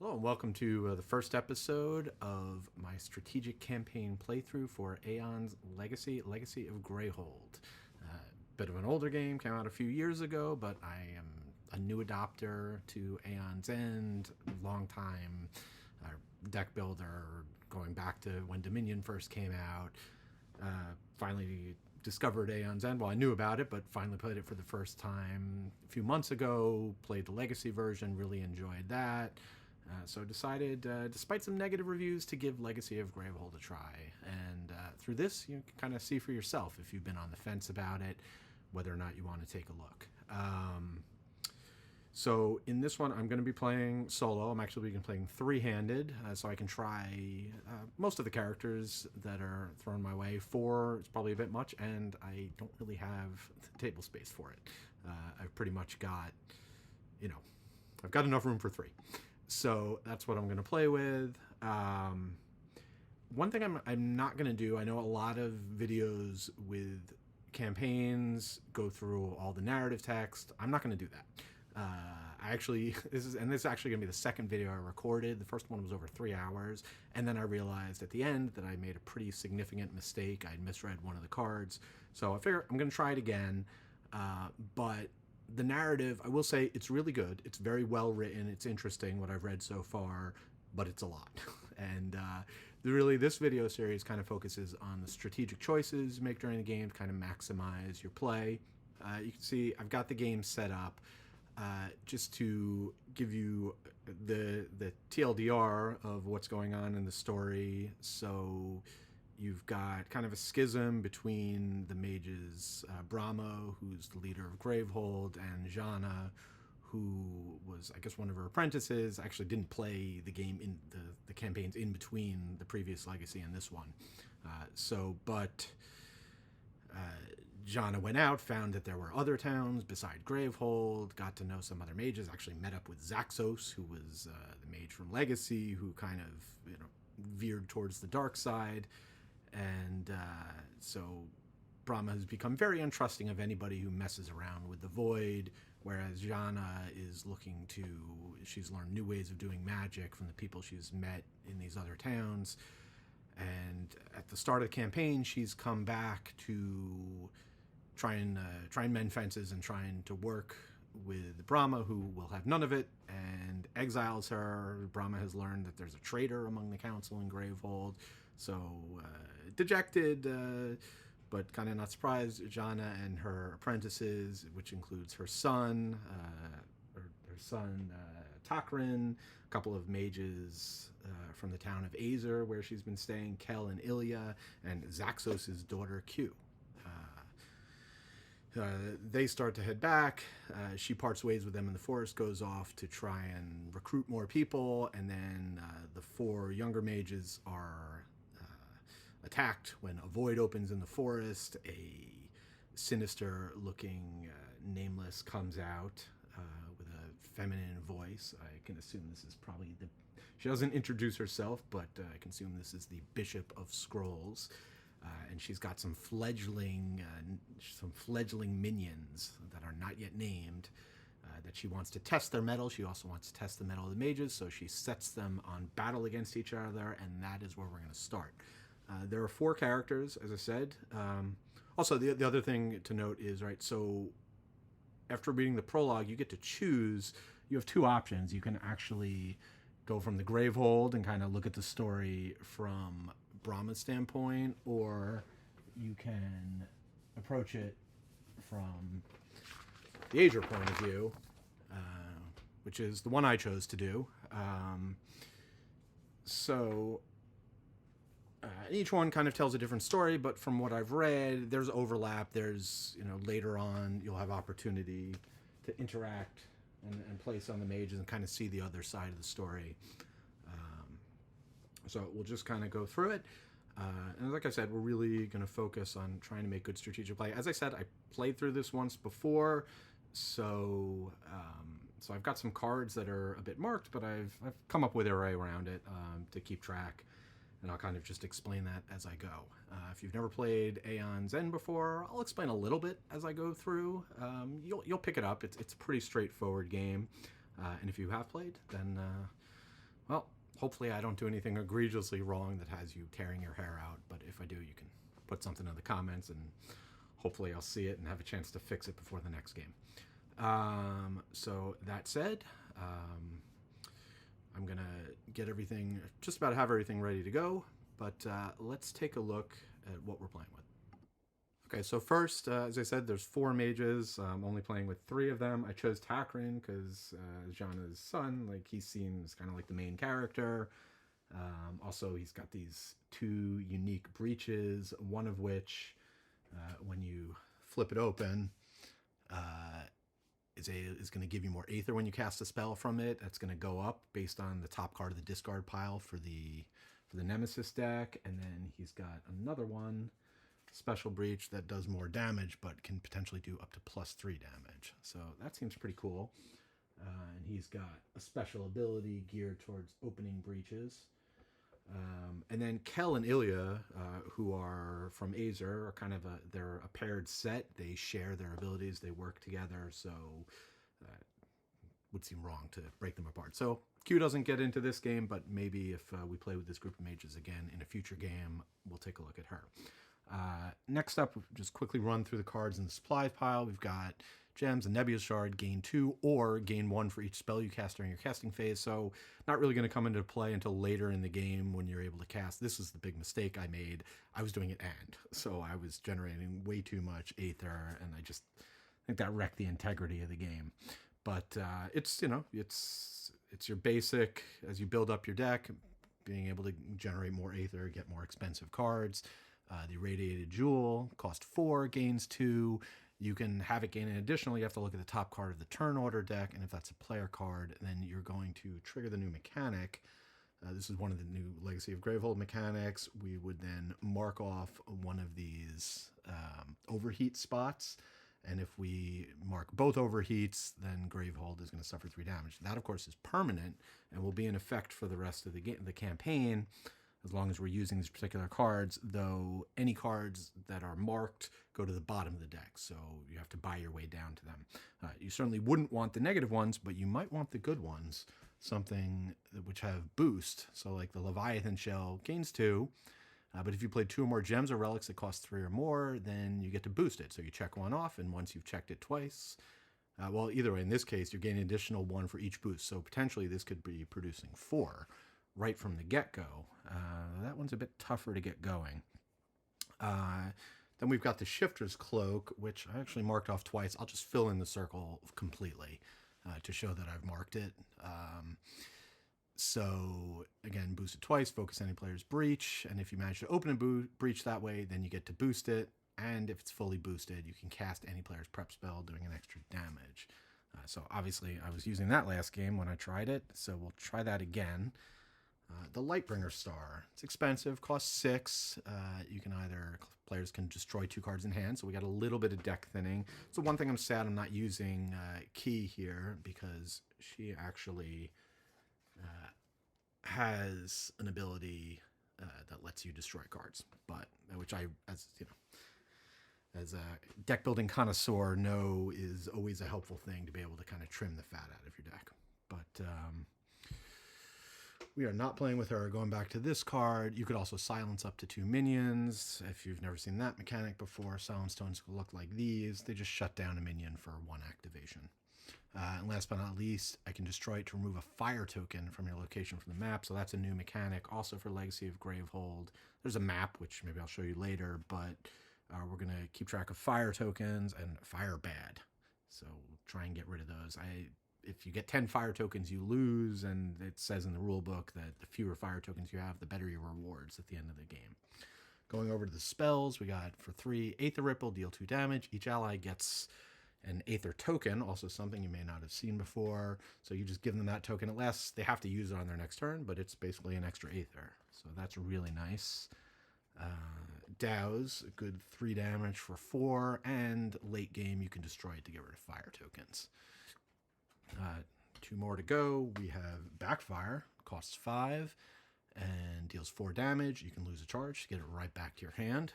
Hello and welcome to the first episode of my strategic campaign playthrough for Aeon's Legacy of Gravehold. Bit of an older game, came out a few years ago, but I am a new adopter to Aeon's End, long time deck builder, going back to when Dominion first came out. Finally discovered Aeon's End. Well, I knew about it, but finally played it for the first time a few months ago. Played the Legacy version, really enjoyed that. So decided, despite some negative reviews, to give Legacy of Gravehold a try. And through this, you can kind of see for yourself if you've been on the fence about it, whether or not you want to take a look. So in this one, I'm going to be playing solo. I'm actually going to be playing three-handed, so I can try most of the characters that are thrown my way. 4 is probably a bit much, and I don't really have the table space for it. I've pretty much got, I've got enough room for 3. So that's what I'm going to play with. One thing I'm not going to do, I know a lot of videos with campaigns go through all the narrative text. I'm not going to do that. This is actually going to be the second video I recorded. The first one was over 3 hours, and then I realized at the end that I made a pretty significant mistake. I misread one of the cards, so I figure I'm going to try it again. But the narrative, I will say, it's really good. It's very well written. It's interesting, what I've read so far, but it's a lot. And really, this video series kind of focuses on the strategic choices you make during the game to kind of maximize your play. You can see I've got the game set up just to give you the TLDR of what's going on in the story. So you've got kind of a schism between the mages, Brahma, who's the leader of Gravehold, and Jana, who was, I guess, one of her apprentices. Actually didn't play the game in the campaigns in between the previous Legacy and this one. But Jana went out, found that there were other towns beside Gravehold, got to know some other mages, actually met up with Zaxos, who was the mage from Legacy, who kind of, veered towards the dark side. And so Brahma has become very untrusting of anybody who messes around with the void, whereas Jana is she's learned new ways of doing magic from the people she's met in these other towns. And at the start of the campaign, she's come back to try and mend fences and trying to work with Brahma, who will have none of it, and exiles her. Brahma has learned that there's a traitor among the council in Gravehold. So dejected, but kind of not surprised, Jana and her apprentices, which includes her son, Takrin, a couple of mages from the town of Azer, where she's been staying, Kel and Ilya, and Zaxos' daughter, Q. They start to head back. She parts ways with them in the forest, goes off to try and recruit more people, and then the 4 younger mages are attacked when a void opens in the forest. A sinister-looking nameless comes out with a feminine voice. I can assume this is probably she doesn't introduce herself, but I can assume this is the Bishop of Scrolls. And she's got some fledgling minions that are not yet named that she wants to test their mettle. She also wants to test the mettle of the mages, so she sets them on battle against each other, and that is where we're going to start. There are 4 characters, as I said. Also, the other thing to note is, right, so after reading the prologue, you get to choose. You have 2 options. You can actually go from the Gravehold and kind of look at the story from Brahma's standpoint, or you can approach it from the Ager point of view, which is the one I chose to do. Each one kind of tells a different story, but from what I've read, there's overlap. There's, later on you'll have opportunity to interact and play some of the mages and kind of see the other side of the story. So we'll just kind of go through it. And like I said, we're really going to focus on trying to make good strategic play. As I said, I played through this once before, so I've got some cards that are a bit marked, but I've come up with a way around it to keep track, and I'll kind of just explain that as I go. If you've never played Aeon's End before, I'll explain a little bit as I go through. You'll pick it up. It's a pretty straightforward game, and if you have played, then Well, hopefully I don't do anything egregiously wrong that has you tearing your hair out, but if I do, you can put something in the comments and hopefully I'll see it and have a chance to fix it before the next game. So that said, I'm going to get everything, just about have everything ready to go, but let's take a look at what we're playing with. Okay, so first, as I said, there's 4 mages. I'm only playing with 3 of them. I chose Takrin because Jana's son, like, he seems kind of like the main character. Also, he's got these 2 unique breaches, one of which, when you flip it open, is going to give you more Aether when you cast a spell from it. That's going to go up based on the top card of the discard pile for the Nemesis deck. And then he's got another one, Special Breach, that does more damage but can potentially do up to +3 damage. So that seems pretty cool. And he's got a special ability geared towards opening breaches. And then Kel and Ilya, who are from Azer, are kind of they're a paired set. They share their abilities. They work together. So it would seem wrong to break them apart. So Q doesn't get into this game, but maybe if we play with this group of mages again in a future game, we'll take a look at her. Next up, just quickly run through the cards in the supply pile. We've got gems, a Nebula Shard, gain 2 or gain 1 for each spell you cast during your casting phase. So not really going to come into play until later in the game when you're able to cast. This is the big mistake I made. I was doing it and. So I was generating way too much Aether, and I think that wrecked the integrity of the game. But it's your basic, as you build up your deck, being able to generate more Aether, get more expensive cards. The Irradiated Jewel cost 4, gains 2. You can have it gain an additional. You have to look at the top card of the turn order deck, and if that's a player card, then you're going to trigger the new mechanic. This is one of the new Legacy of Gravehold mechanics. We would then mark off one of these overheat spots, and if we mark both overheats, then Gravehold is going to suffer 3 damage. That, of course, is permanent and will be in effect for the rest of the campaign, as long as we're using these particular cards, though any cards that are marked go to the bottom of the deck, so you have to buy your way down to them. You certainly wouldn't want the negative ones, but you might want the good ones, something which have boost. So like the Leviathan Shell gains 2, but if you play 2 or more gems or relics that cost 3 or more, then you get to boost it. So you check 1 off, and once you've checked it twice, well, either way, in this case, you're getting an additional 1 for each boost. So potentially this could be producing 4 right from the get-go. That one's a bit tougher to get going. Then we've got the Shifter's Cloak, which I actually marked off twice. I'll just fill in the circle completely to show that I've marked it. So again, boost it twice, focus any player's breach, and if you manage to open a breach that way, then you get to boost it, and if it's fully boosted, you can cast any player's prep spell doing an extra damage. So obviously I was using that last game when I tried it, so we'll try that again. The Lightbringer Star. It's expensive, costs 6. You can players can destroy 2 cards in hand, so we got a little bit of deck thinning. So one thing I'm sad I'm not using Key here, because she actually has an ability that lets you destroy cards, but which I, as a deck building connoisseur, know is always a helpful thing to be able to kind of trim the fat out of your deck. But we are not playing with her. Going back to this card, you could also silence up to 2 minions. If you've never seen that mechanic before, silence stones look like these. They just shut down a minion for 1 activation. And last but not least, I can destroy it to remove a fire token from your location from the map. So that's a new mechanic, also for Legacy of Gravehold. There's a map, which maybe I'll show you later, but we're going to keep track of fire tokens and fire bad. So we'll try and get rid of those. If you get 10 fire tokens, you lose, and it says in the rule book that the fewer fire tokens you have, the better your rewards at the end of the game. Going over to the spells, we got for 3, Aether Ripple, deal 2 damage. Each ally gets an Aether token, also something you may not have seen before. So you just give them that token. It lasts, they have to use it on their next turn, but it's basically an extra Aether. So that's really nice. Douse, a good 3 damage for 4, and late game you can destroy it to get rid of fire tokens. 2 more to go. We have Backfire, costs 5 and deals 4 damage. You can lose a charge to get it right back to your hand.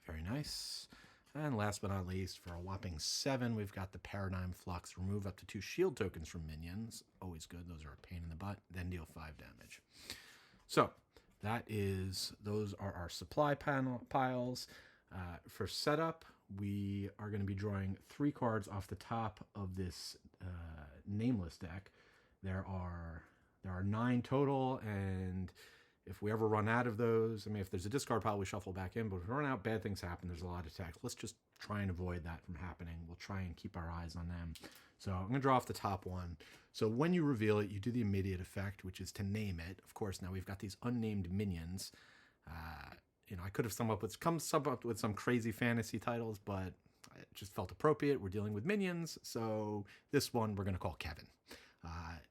Very nice. And last but not least, for a whopping 7, we've got the Paradigm Flux. Remove up to 2 shield tokens from minions. Always good. Those are a pain in the butt. Then deal 5 damage. So those are our supply piles. For setup, we are going to be drawing 3 cards off the top of this nameless deck. There are 9 total, and if we ever run out of those, I mean, if there's a discard pile, we shuffle back in, but if we run out, bad things happen. There's a lot of text. Let's just try and avoid that from happening. We'll try and keep our eyes on them. So I'm going to draw off the top one. So when you reveal it, you do the immediate effect, which is to name it. Of course, now we've got these unnamed minions. I could have come up with some crazy fantasy titles, but it just felt appropriate. We're dealing with minions, so this one we're going to call Kevin.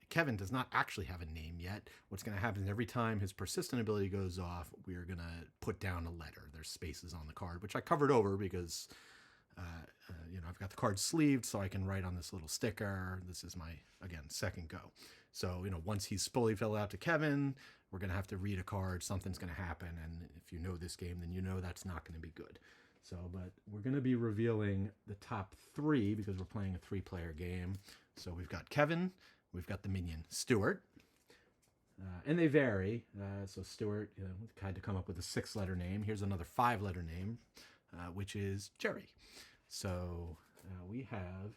Kevin does not actually have a name yet. What's going to happen is every time his persistent ability goes off, we're going to put down a letter. There's spaces on the card, which I covered over because, I've got the card sleeved so I can write on this little sticker. This is my, again, second go. So, once he's fully filled out to Kevin, we're going to have to read a card. Something's going to happen. And if you know this game, then you know that's not going to be good. So, but we're going to be revealing the top 3 because we're playing a 3-player game. So we've got Kevin, we've got the minion Stuart, and they vary. So Stuart, had to come up with a 6-letter name. Here's another 5-letter name, which is Jerry. So we have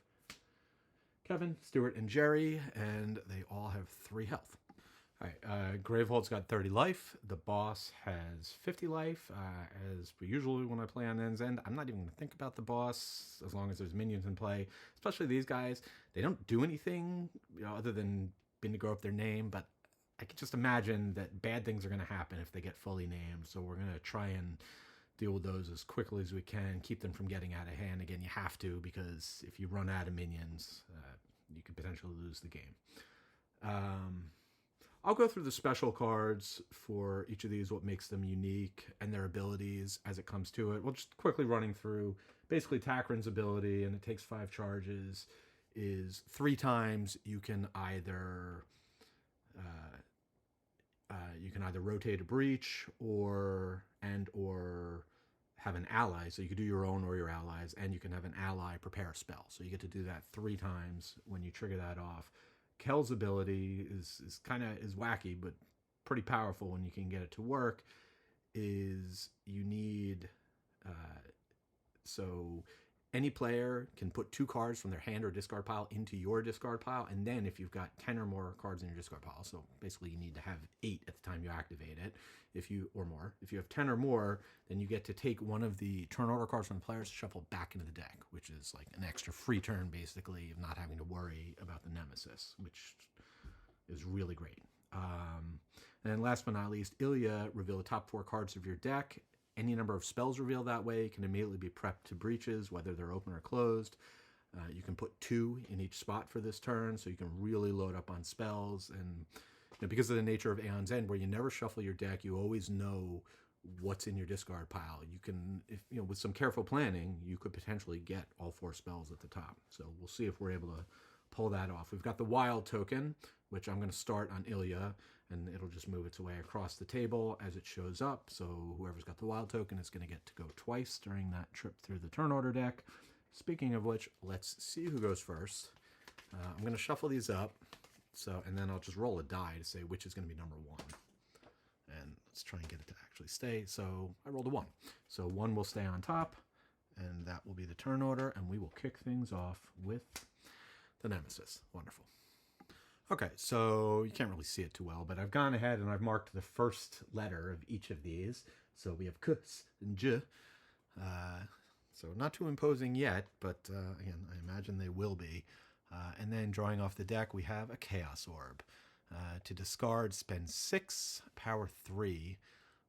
Kevin, Stuart, and Jerry, and they all have 3 health. All right, Gravehold's got 30 life. The boss has 50 life. As per usual, when I play on End's End, I'm not even going to think about the boss as long as there's minions in play. Especially these guys, they don't do anything other than being to grow up their name. But I can just imagine that bad things are going to happen if they get fully named. So we're going to try and deal with those as quickly as we can. Keep them from getting out of hand. Again, you have to, because if you run out of minions, you could potentially lose the game. I'll go through the special cards for each of these, what makes them unique, and their abilities as it comes to it. We'll just quickly running through. Basically, Takran's ability, and it takes 5 charges, is 3 times you can either rotate a breach or have an ally. So you could do your own or your allies, and you can have an ally prepare a spell. So you get to do that 3 times when you trigger that off. Kel's ability is wacky, but pretty powerful when you can get it to work. Is you need so any player can put 2 cards from their hand or discard pile into your discard pile, and then if you've got 10 or more cards in your discard pile, so basically you need to have 8 at the time you activate it, if you have 10 or more, then you get to take one of the turn order cards from the players, shuffle back into the deck, which is like an extra free turn basically of not having to worry about the nemesis, which is really great. And then last but not least, Ilya, reveal the top 4 cards of your deck. Any number of spells revealed that way can immediately be prepped to breaches, whether they're open or closed. You can put 2 in each spot for this turn, so you can really load up on spells. And because of the nature of Aeon's End, where you never shuffle your deck, you always know what's in your discard pile. You can, with some careful planning, you could potentially get all 4 spells at the top. So we'll see if we're able to pull that off. We've got the wild token, which I'm going to start on Ilya, and it'll just move its way across the table as it shows up. So whoever's got the wild token is going to get to go twice during that trip through the turn order deck. Speaking of which, let's see who goes first. I'm going to shuffle these up, and then I'll just roll a die to say which is going to be number 1. And let's try and get it to actually stay. So I rolled a 1. So 1 will stay on top, and that will be the turn order, and we will kick things off with the Nemesis. Wonderful. Okay, so you can't really see it too well, but I've gone ahead and I've marked the first letter of each of these. So we have Kus and J. So not too imposing yet, but again, I imagine they will be. And then drawing off the deck, we have a Chaos Orb. To discard, spend 6, power 3,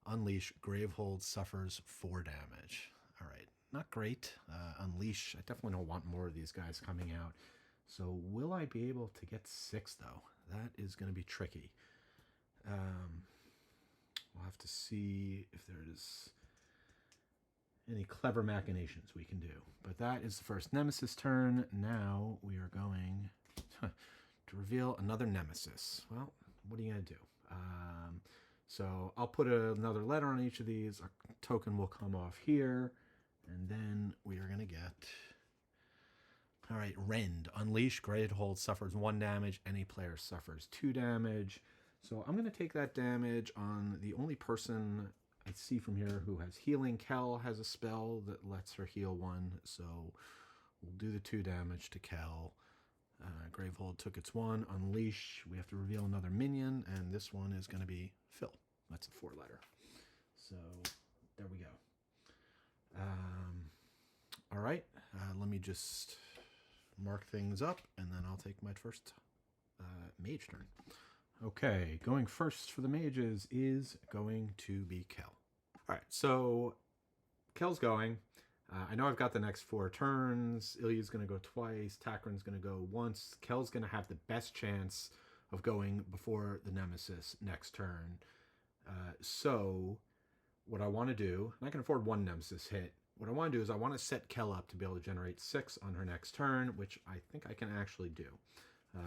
unleash, Gravehold suffers 4 damage. All right, not great. Unleash, I definitely don't want more of these guys coming out. So will I be able to get 6, though? That is going to be tricky. We'll have to see if there's any clever machinations we can do. But that is the first Nemesis turn. Now we are going to reveal another Nemesis. Well, what are you going to do? So I'll put another letter on each of these. A token will come off here. And then we are going to get... All right, Rend. Unleash. Gravehold suffers 1 damage. Any player suffers 2 damage. So I'm going to take that damage on the only person I see from here who has healing. Kel has a spell that lets her heal 1. So we'll do the 2 damage to Kel. Gravehold took its 1. Unleash. We have to reveal another minion. And this one is going to be Phil. That's a 4-letter. So there we go. All right. Let me just mark things up, and then I'll take my first mage turn. Okay, going first for the mages is going to be Kel. All right, so Kel's going. I know I've got the next 4 turns. Ilya's going to go twice. Takran's going to go once. Kel's going to have the best chance of going before the Nemesis next turn. So what I want to do, and I can afford 1 Nemesis hit, what I want to do is I want to set Kel up to be able to generate 6 on her next turn, which I think I can actually do.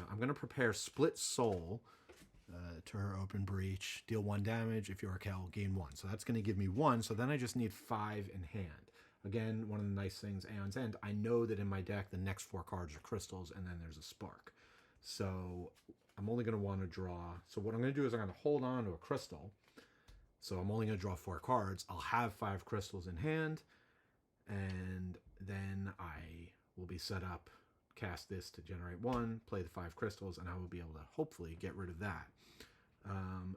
I'm going to prepare Split Soul to her open breach. Deal 1 damage. If you're Kel, gain 1. So that's going to give me 1. So then I just need 5 in hand. Again, one of the nice things, Aeon's End, I know that in my deck the next 4 cards are crystals, and then there's a spark. So I'm only going to want to draw. So what I'm going to do is I'm going to hold on to a crystal. So I'm only going to draw 4 cards. I'll have 5 crystals in hand. And then I will be set up, cast this to generate 1, play the 5 crystals, and I will be able to hopefully get rid of that.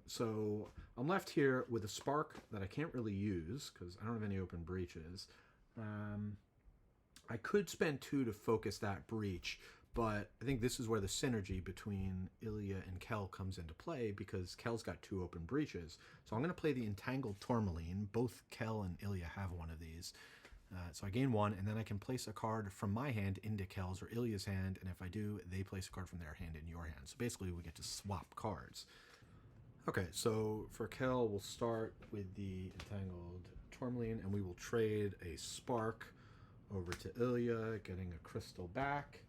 So I'm left here with a spark that I can't really use because I don't have any open breaches. I could spend 2 to focus that breach, but I think this is where the synergy between Ilya and Kel comes into play because Kel's got 2 open breaches. So I'm going to play the Entangled Tourmaline. Both Kel and Ilya have one of these. So I gain 1, and then I can place a card from my hand into Kel's or Ilya's hand, and if I do, they place a card from their hand in your hand. So basically, we get to swap cards. Okay, so for Kel, we'll start with the Entangled Tourmaline, and we will trade a Spark over to Ilya, getting a crystal back.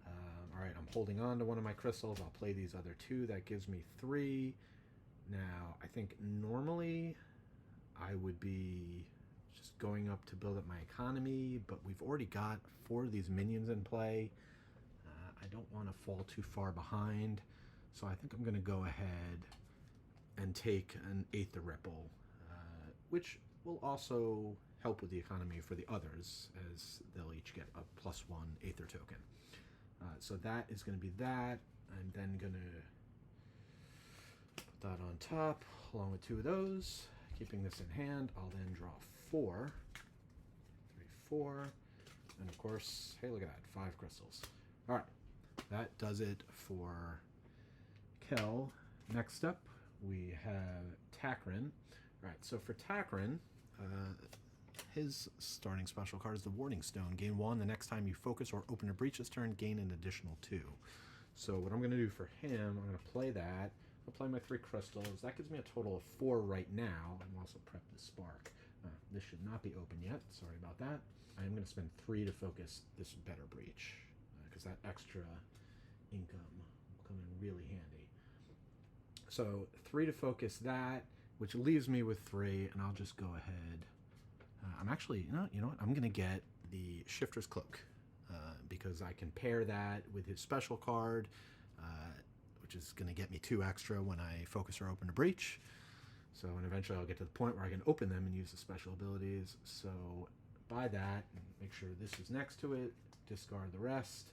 All right, I'm holding on to one of my crystals. I'll play these other 2. That gives me 3. Now, I think normally I would be just going up to build up my economy, but we've already got 4 of these minions in play. I don't want to fall too far behind, so I think I'm going to go ahead and take an Aether Ripple, which will also help with the economy for the others, as they'll each get a +1 Aether token. So that is going to be that. I'm then going to put that on top, along with 2 of those. Keeping this in hand, I'll then draw 4. 3, 4. And of course, hey, look at that, 5 crystals. All right, that does it for Kel. Next up, we have Takran. All right, so for Takran, his starting special card is the Warding Stone. Gain 1. The next time you focus or open a breach this turn, gain an additional 2. So what I'm going to do for him, I'm going to play that. I'll play my 3 crystals. That gives me a total of 4 right now. I'm also prep the spark. This should not be open yet. Sorry about that. I'm going to spend 3 to focus this better breach because that extra income will come in really handy. So 3 to focus that, which leaves me with 3, and I'll just go ahead. I'm actually, you know what? I'm going to get the Shifter's Cloak because I can pair that with his special card, which is going to get me 2 extra when I focus or open a breach. So, and eventually I'll get to the point where I can open them and use the special abilities. So, buy that, and make sure this is next to it, discard the rest,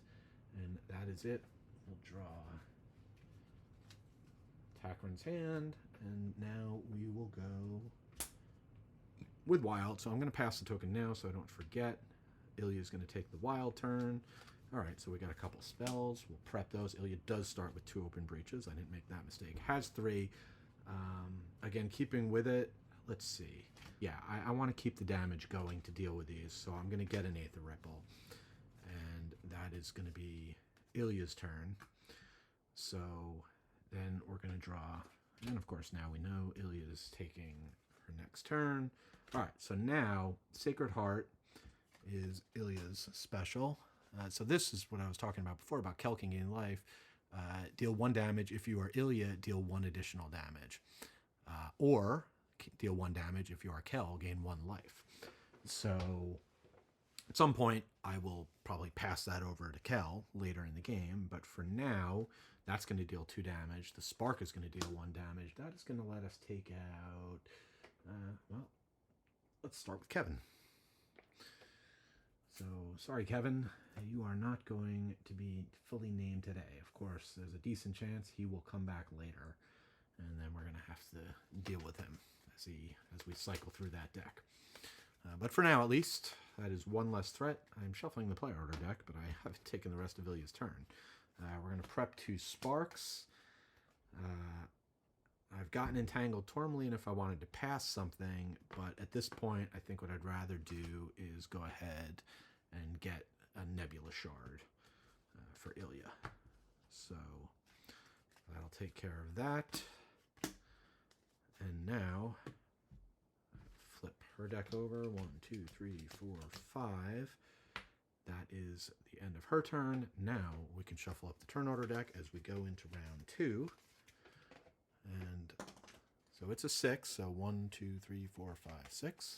and that is it. We'll draw Takran's hand, and now we will go with Wild. So I'm going to pass the token now so I don't forget. Ilya's going to take the Wild turn. All right, so we got a couple spells. We'll prep those. Ilya does start with 2 open breaches. I didn't make that mistake. Has 3. Again, keeping with it, let's see. Yeah, I want to keep the damage going to deal with these, so I'm going to get an Aether Ripple. And that is going to be Ilya's turn. So then we're going to draw. And of course, now we know Ilya is taking her next turn. All right, so now Sacred Heart is Ilya's special. So this is what I was talking about before, about Kel can gain life. Deal 1 damage. If you are Ilya, deal 1 additional damage. Or deal 1 damage if you are Kel, gain 1 life. So at some point, I will probably pass that over to Kel later in the game, but for now, that's going to deal 2 damage. The Spark is going to deal 1 damage. That is going to let us take out, well, let's start with Kevin. So, sorry, Kevin, you are not going to be fully named today. Of course, there's a decent chance he will come back later, and then we're going to have to deal with him as we cycle through that deck. But for now, at least, that is 1 less threat. I'm shuffling the player order deck, but I haven't taken the rest of Ilya's turn. We're going to prep 2 Sparks. I've gotten Entangled Tourmaline if I wanted to pass something, but at this point, I think what I'd rather do is go ahead and get a Nebula Shard for Ilya. So that'll take care of that. And now, flip her deck over. 1, 2, 3, 4, 5. That is the end of her turn. Now we can shuffle up the turn order deck as we go into round 2. And so it's a 6. So 1, 2, 3, 4, 5, 6.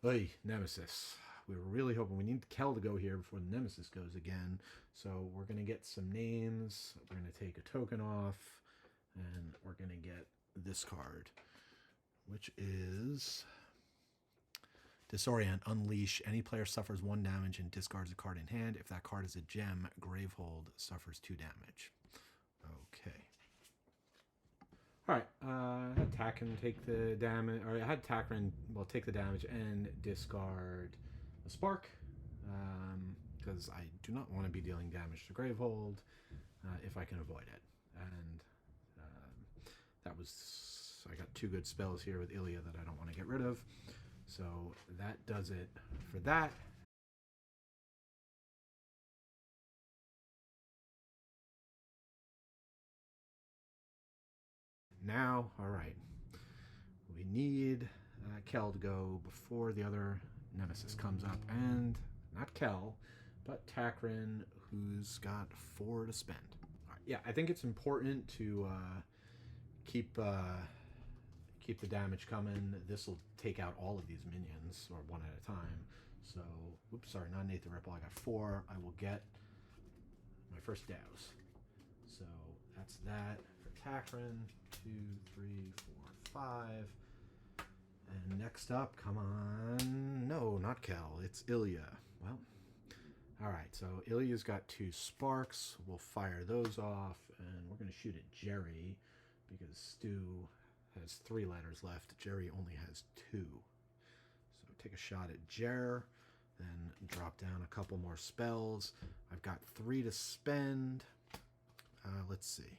Oy, Nemesis. We were really hoping we need Kel to go here before the Nemesis goes again. So we're going to get some names. We're going to take a token off. And we're going to get this card, which is Disorient. Unleash. Any player suffers 1 damage and discards a card in hand. If that card is a gem, Gravehold suffers 2 damage. Okay. All right. I had Takran take the damage, or I had Takran, well, take the damage and discard a Spark, because I do not want to be dealing damage to Gravehold if I can avoid it. And that was, I got 2 good spells here with Ilya that I don't want to get rid of. So that does it for that. Now, all right, we need Kel to go before the other Nemesis comes up, and not Kel, but Takran, who's got 4 to spend. All right, yeah, I think it's important to keep the damage coming. This will take out all of these minions, or 1 at a time. So, oops, sorry, not an Aether Ripple. I got 4. I will get my first douse. So that's that for Takran. 2, 3, 4, 5. And next up, come on. No, not Kel. It's Ilya. Well, all right. So Ilya's got 2 Sparks. We'll fire those off, and we're going to shoot at Jerry because Stu has 3 letters left. Jerry only has 2. So take a shot at Jer, then drop down a couple more spells. I've got 3 to spend. Let's see.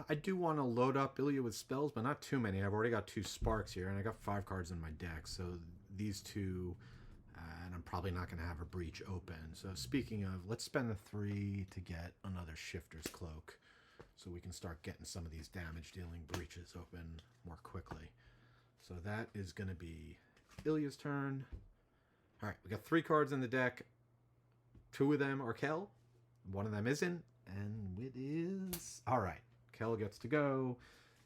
I do want to load up Ilya with spells, but not too many. I've already got 2 Sparks here, and I got 5 cards in my deck. So these 2, and I'm probably not going to have a Breach open. So speaking of, let's spend the 3 to get another Shifter's Cloak, so we can start getting some of these damage-dealing breaches open more quickly. So that is going to be Ilya's turn. All right, we got 3 cards in the deck. 2 of them are Kel. 1 of them isn't, and it is... All right, Kel gets to go.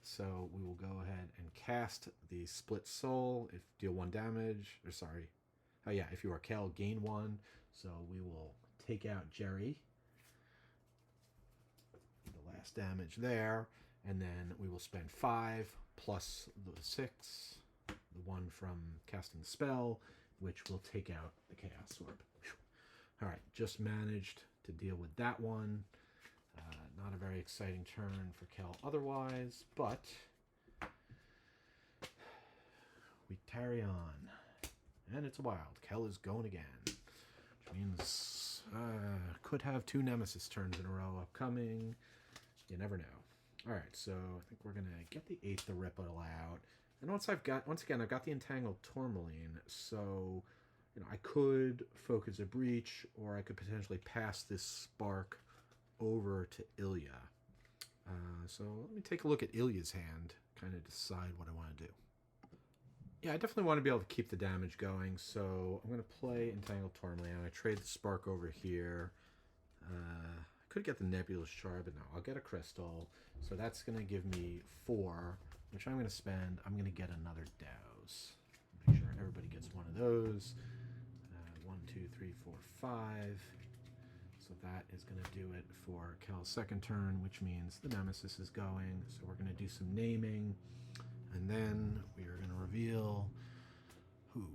So we will go ahead and cast the Split Soul. If deal 1 damage, or sorry. Oh yeah, if you are Kel, gain 1. So we will take out Jerry. Last damage there, and then we will spend 5 plus the 6, the 1 from casting the spell, which will take out the Chaos Orb. All right, just managed to deal with that one. Not a very exciting turn for Kel otherwise, but we carry on, and it's a wild. Kel is going again, which means could have 2 Nemesis turns in a row upcoming. You never know. All right, so I think we're gonna get the Aether Ripple out, and once again I've got the Entangled Tourmaline, so I could focus a Breach, or I could potentially pass this Spark over to Ilya. So let me take a look at Ilya's hand, kind of decide what I want to do. Yeah, I definitely want to be able to keep the damage going, so I'm going to play Entangled Tourmaline. I trade the Spark over here. Could get the Nebulous Shard, but no, I'll get a Crystal. So that's going to give me 4, which I'm going to spend. I'm going to get another Douse. everybody gets one of those. 1, 2, 3, 4, 5. So that is going to do it for Kel's second turn, which means the Nemesis is going. So we're going to do some naming, and then we are going to reveal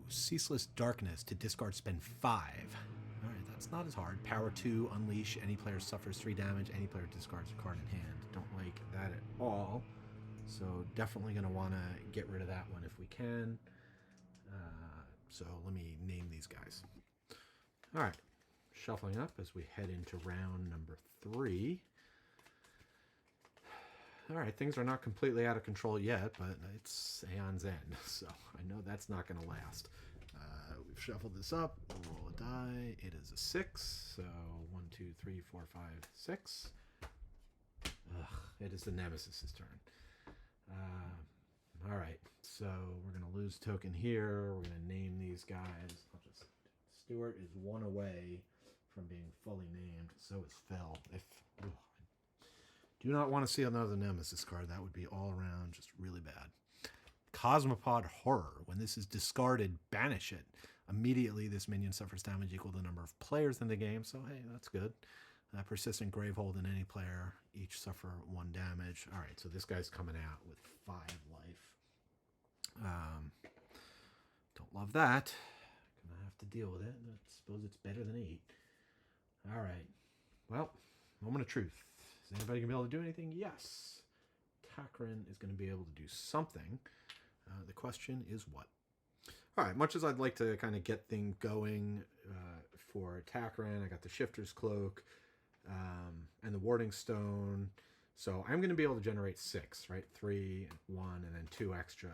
Ceaseless Darkness to discard, spend 5. All right, that's not as hard. Power 2, unleash. Any player suffers 3 damage. Any player discards a card in hand. Don't like that at all. So definitely going to want to get rid of that one if we can. So let me name these guys. All right, shuffling up as we head into round number 3. All right, things are not completely out of control yet, but it's Aeon's end, so I know that's not going to last. We've shuffled this up. We'll roll a die. It is a 6, so 1, 2, 3, 4, 5, 6. It is the Nemesis's turn. All right, so we're going to lose token here. We're going to name these guys. Stuart is 1 away from being fully named. So is Phil. I do not want to see another Nemesis card. That would be all around just really bad. Cosmopod Horror. When this is discarded, banish it. Immediately, this minion suffers damage equal to the number of players in the game. So, hey, that's good. Persistent Gravehold, and any player each suffer 1 damage. All right, so this guy's coming out with 5 life. Don't love that. Gonna have to deal with it. I suppose it's better than 8. All right. Well, moment of truth. Is anybody going to be able to do anything? Yes. Takran is going to be able to do something. The question is what? All right. Much as I'd like to kind of get things going for Takran, I got the Shifter's Cloak and the Warding Stone. So I'm going to be able to generate 6, right? 3, 1, and then 2 extra.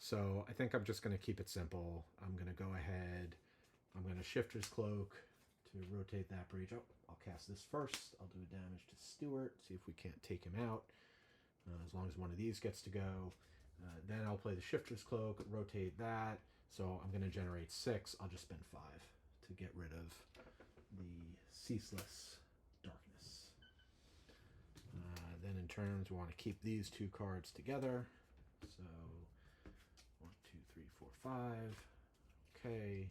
So I think I'm just going to keep it simple. I'm going to go ahead. I'm going to Shifter's Cloak to rotate that breach. Oh, I'll cast this first. I'll do damage to Stuart. See if we can't take him out. As long as one of these gets to go. Then I'll play the Shifter's Cloak, rotate that. So I'm going to generate 6. I'll just spend 5 to get rid of the Ceaseless Darkness. Then in turns, we want to keep these 2 cards together. So 1, 2, 3, 4, 5. Okay.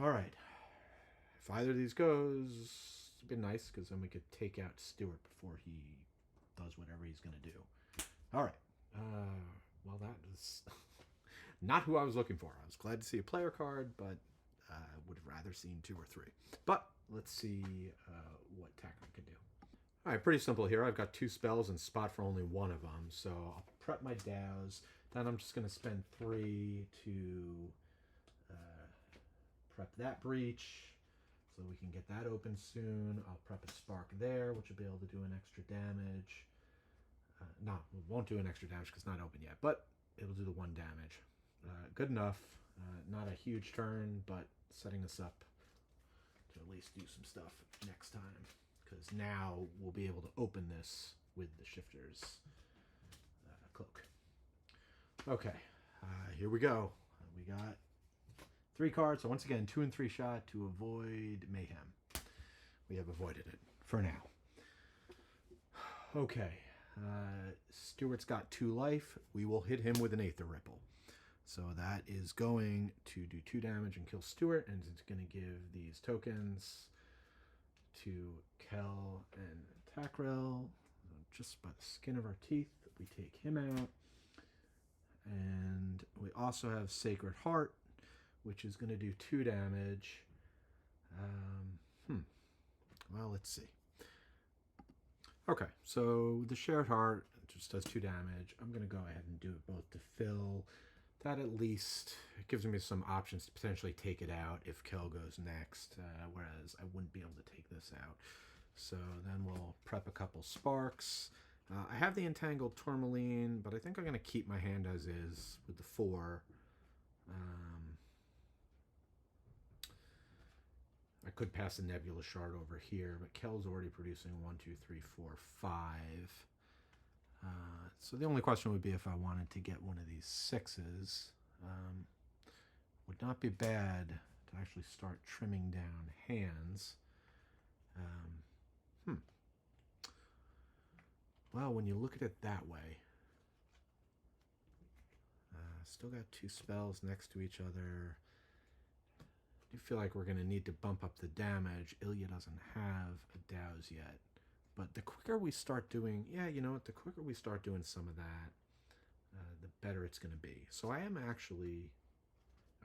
All right. If either of these goes, it'd be nice because then we could take out Stuart before he does whatever he's going to do. All right. Well, that is not who I was looking for. I was glad to see a player card, but I would have rather seen 2 or 3. But let's see what Takran can do. All right, pretty simple here. I've got 2 spells and spot for only 1 of them. So I'll prep my Dows. Then I'm just going to spend 3 to prep that breach so we can get that open soon. I'll prep a Spark there, which will be able to do an extra damage. No, it won't do an extra damage because it's not open yet, but it'll do the 1 damage. Good enough. Not a huge turn, but setting us up to at least do some stuff next time, because now we'll be able to open this with the Shifter's Cloak. Okay, here we go. We got 3 cards, so once again, 2 and 3 shot to avoid mayhem. We have avoided it for now. Okay, Stuart's got 2 life. We will hit him with an Aether Ripple. So that is going to do 2 damage and kill Stuart, and it's going to give these tokens to Kel and Takrel. Just by the skin of our teeth, we take him out. And we also have Sacred Heart, which is going to do 2 damage. Well, let's see. Okay, so the Shared Heart just does 2 damage. I'm going to go ahead and do it both to Phil. That at least it gives me some options to potentially take it out if Kel goes next, whereas I wouldn't be able to take this out. So then we'll prep a couple Sparks. I have the Entangled Tourmaline, but I think I'm going to keep my hand as is with the 4. I could pass a Nebula Shard over here, but Kel's already producing 1, 2, 3, 4, 5. So the only question would be if I wanted to get one of these 6s. Would not be bad to actually start trimming down hands. Well, when you look at it that way, Still got 2 spells next to each other. I do feel like we're going to need to bump up the damage. Ilya doesn't have a douse yet. But the quicker we start doing... Yeah, you know what? The quicker we start doing some of that, the better it's going to be. So I am actually...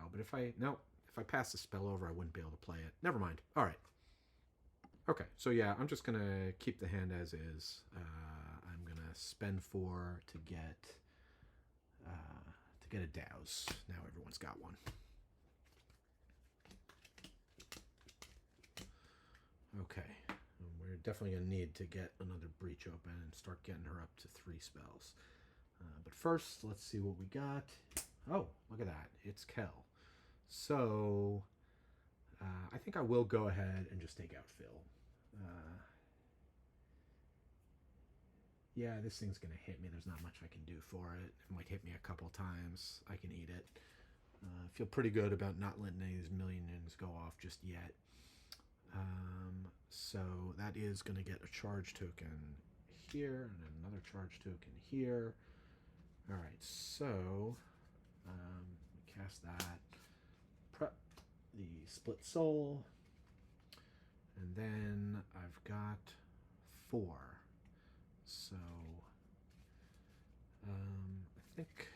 Oh, but if I... No, if I pass the spell over, I wouldn't be able to play it. Never mind. All right. Okay, so yeah, I'm just going to keep the hand as is. I'm going to spend 4 to get a douse. Now everyone's got one. Okay, we're definitely going to need to get another breach open and start getting her up to 3 spells. But first, let's see what we got. Oh, look at that. It's Kel. So, I think I will go ahead and just take out Phil. Yeah, this thing's going to hit me. There's not much I can do for it. It might hit me a couple times. I can eat it. I feel pretty good about not letting any of these minions go off just yet. So that is going to get a charge token here and another charge token here. All right, so cast that. Prep the split soul. And then I've got 4. So I think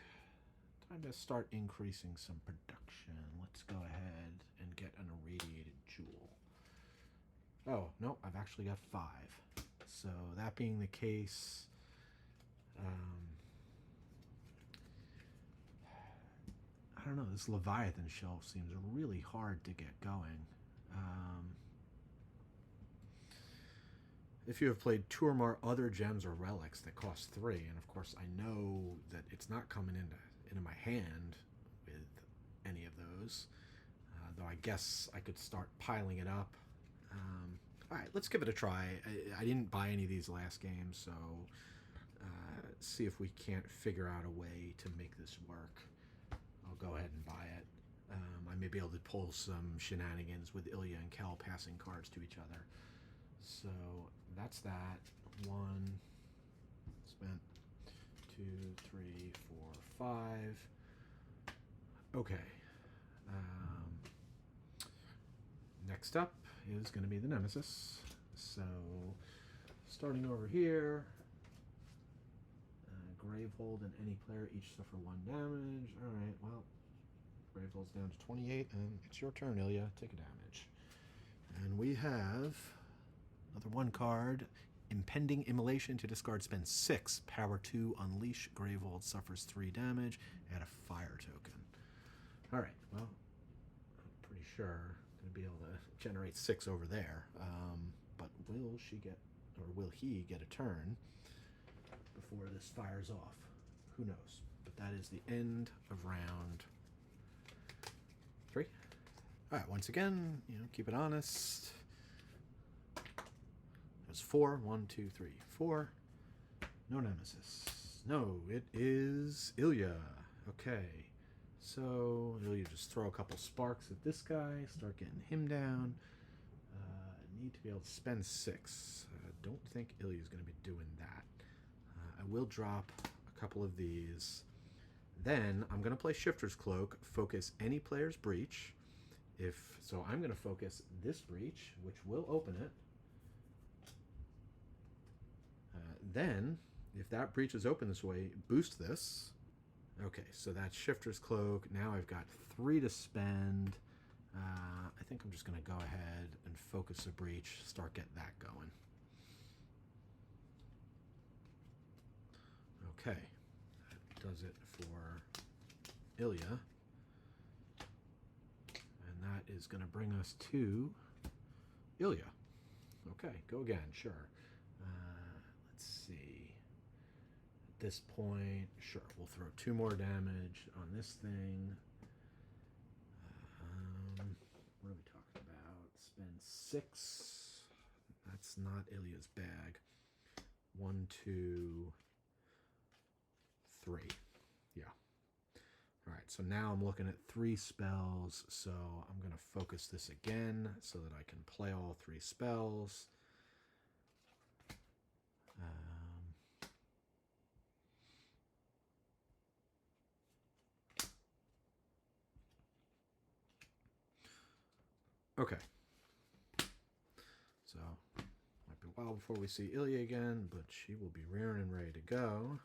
time to start increasing some production. Let's go ahead and get an irradiated jewel. Oh, no, I've actually got 5. So that being the case, I don't know, this Leviathan shelf seems really hard to get going. If you have played 2 or more other gems or relics that cost 3, and of course I know that it's not coming into my hand with any of those, though I guess I could start piling it up. All right, let's give it a try. I didn't buy any of these last games, so see if we can't figure out a way to make this work. I'll go ahead and buy it. I may be able to pull some shenanigans with Ilya and Kel passing cards to each other. So that's that. 1, spent 2, 3, 4, 5. Okay. Next up is going to be the Nemesis. So starting over here, Gravehold and any player each suffer 1 damage. All right, well, Gravehold's down to 28, and it's your turn, Ilya. Take a damage. And we have another 1 card. Impending Immolation. To discard, spend 6. Power 2, unleash. Gravehold suffers 3 damage. Add a fire token. All right, well, I'm pretty sure I'm going to be able to generate 6 over there. But will she get, or will he get a turn before this fires off? Who knows? But that is the end of round 3. All right, once again, keep it honest. There's 4. 1, 2, 3, 4. No Nemesis. No, it is Ilya. Okay. So Ilya just throw a couple sparks at this guy, start getting him down. Need to be able to spend 6. Don't think Ilya's going to be doing that. I will drop a couple of these. Then I'm going to play Shifter's Cloak, focus any player's breach. So I'm going to focus this breach, which will open it. Then, if that breach is open this way, boost this. Okay, so that's Shifter's Cloak. Now I've got 3 to spend. I think I'm just going to go ahead and focus a breach, start getting that going. Okay, that does it for Ilya. And that is going to bring us to Ilya. Okay, go again, sure. Let's see. At this point, sure, we'll throw 2 more damage on this thing. What are we talking about? Spend 6. That's not Ilya's bag. 1, 2, 3. Yeah. All right, so now I'm looking at 3 spells, so I'm going to focus this again so that I can play all 3 spells. Okay. So, might be a while before we see Ilya again, but she will be rearing and ready to go.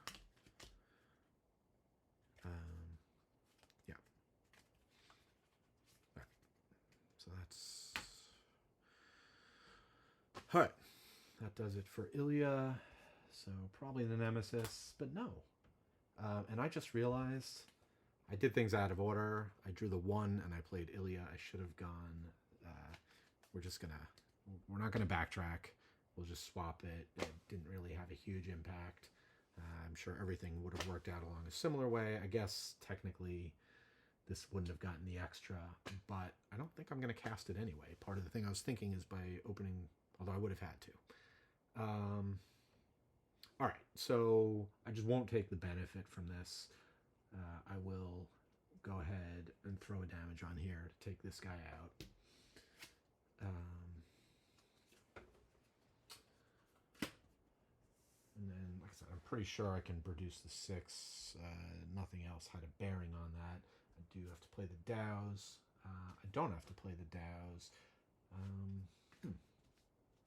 Yeah. Right. So that's... Alright. That does it for Ilya. So, probably the Nemesis, but no. And I just realized I did things out of order. I drew the 1 and I played Ilya. I should have gone... We're not gonna backtrack. We'll just swap it. It didn't really have a huge impact. I'm sure everything would have worked out along a similar way. I guess technically this wouldn't have gotten the extra, but I don't think I'm gonna cast it anyway. Part of the thing I was thinking is by opening, although I would have had to. All right, so I just won't take the benefit from this. I will go ahead and throw a damage on here to take this guy out. And then, like I said, I'm pretty sure I can produce the 6. Nothing else had a bearing on that. I do have to play the Dows. I don't have to play the Dows.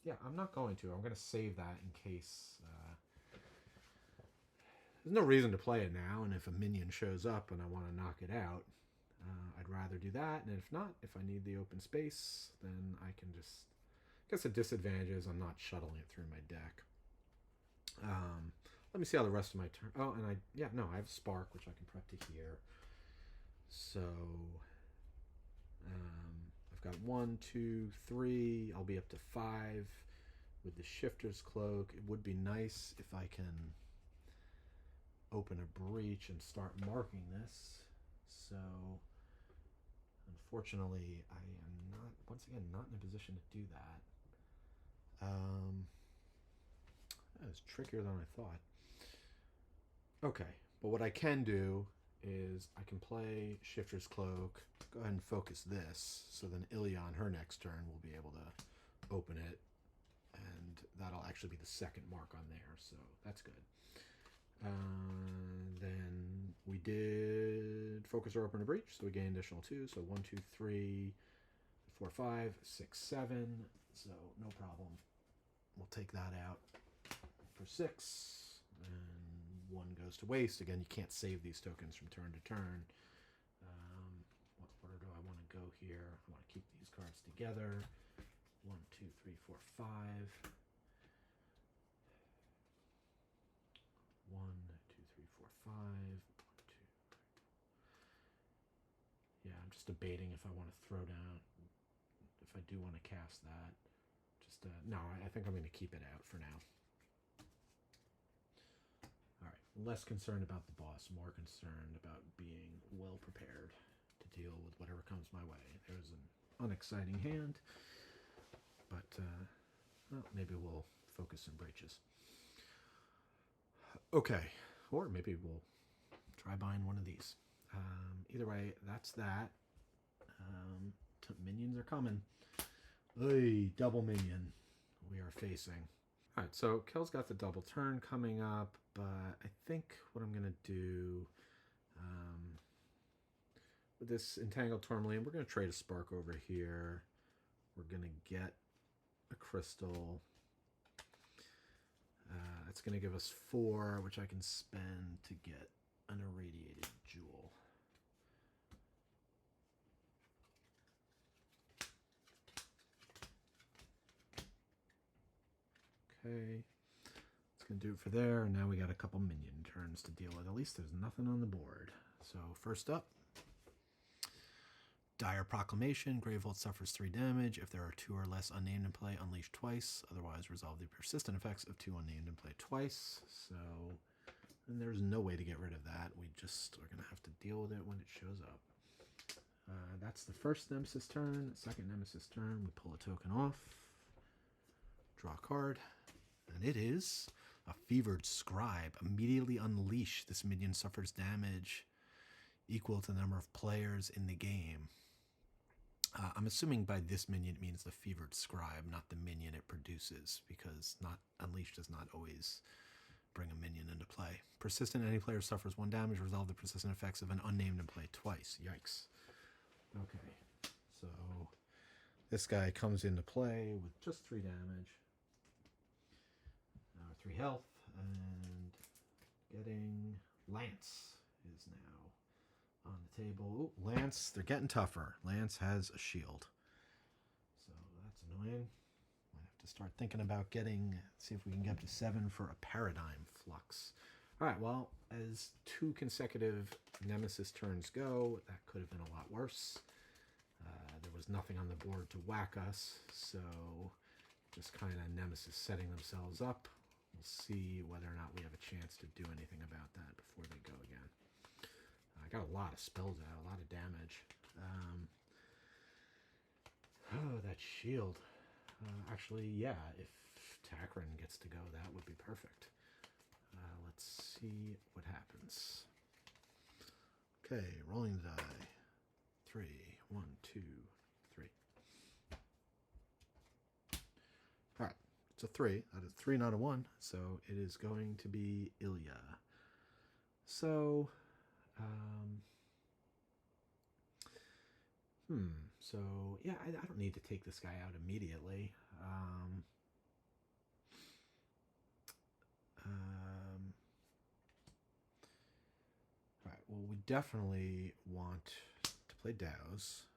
Yeah, I'm not going to. I'm going to save that in case... there's no reason to play it now, and if a minion shows up and I want to knock it out, I'd rather do that. And if not, if I need the open space, then I can just... I guess the disadvantage is I'm not shuttling it through my deck. Let me see how the rest of my turn... Oh, and I have Spark, which I can prep to here. So, I've got 1, 2, 3. I'll be up to 5 with the Shifter's Cloak. It would be nice if I can open a breach and start marking this. So, unfortunately, I am not, once again, not in a position to do that. That was trickier than I thought. Okay, but what I can do is I can play Shifter's Cloak, go ahead and focus this, so then Ilya on her next turn will be able to open it, and that'll actually be the second mark on there, so that's good. Then we did focus or open a breach, so we gain additional 2, so 1, 2, 3, 4, 5, 6, 7, so no problem. We'll take that out for 6, and 1 goes to waste. Again, you can't save these tokens from turn to turn. What order do I want to go here? I want to keep these cards together. 1, 2, 3, 4, 5. 1, 2, 3, 4, 5. 1, 2, 3. Yeah, I'm just debating if I want to throw down, if I do want to cast that. Just no, I think I'm going to keep it out for now. All right, less concerned about the boss, more concerned about being well prepared to deal with whatever comes my way. There's an unexciting hand, but well, maybe we'll focus some breaches. Okay, or maybe we'll try buying one of these. Either way, that's that. Minions are coming. Hey, double minion we are facing. All right, so Kel's got the double turn coming up, but I think what I'm going to do with this Entangled Tourmaline, we're going to trade a Spark over here. We're going to get a Crystal. It's going to give us 4, which I can spend to get an Irradiated Jewel. Okay, it's going to do it for there. Now we got a couple minion turns to deal with. At least there's nothing on the board. So first up, Dire Proclamation. Gravehold suffers 3 damage. If there are 2 or less unnamed in play, unleash twice. Otherwise, resolve the persistent effects of 2 unnamed in play twice. So, and there's no way to get rid of that. We just are going to have to deal with it when it shows up. That's the first Nemesis turn. Second Nemesis turn, we pull a token off. Draw a card. And it is a Fevered Scribe. Immediately unleash. This minion suffers damage equal to the number of players in the game. I'm assuming by this minion it means the Fevered Scribe, not the minion it produces, because not unleash does not always bring a minion into play. Persistent, any player suffers 1 damage. Resolve the persistent effects of an unnamed in play twice. Yikes. Okay, so This guy comes into play with just 3 damage. 3 health, and getting Lance is now on the table. Ooh, Lance, they're getting tougher. Lance has a shield. So that's annoying. Might have to start thinking about see if we can get up to 7 for a Paradigm Flux. All right, well, as 2 consecutive Nemesis turns go, that could have been a lot worse. There was nothing on the board to whack us, so just kind of Nemesis setting themselves up. We'll see whether or not we have a chance to do anything about that before they go again. I got a lot of spells out, a lot of damage. Oh, that shield. Actually, yeah, if Takran gets to go, that would be perfect. Let's see what happens. Okay, rolling the die. 3, 1, 2, 3. All right, it's a 3. That is 3, not a 1. So it is going to be Ilya. So, so yeah, I don't need to take this guy out immediately. All right, well, we definitely want to play Dows.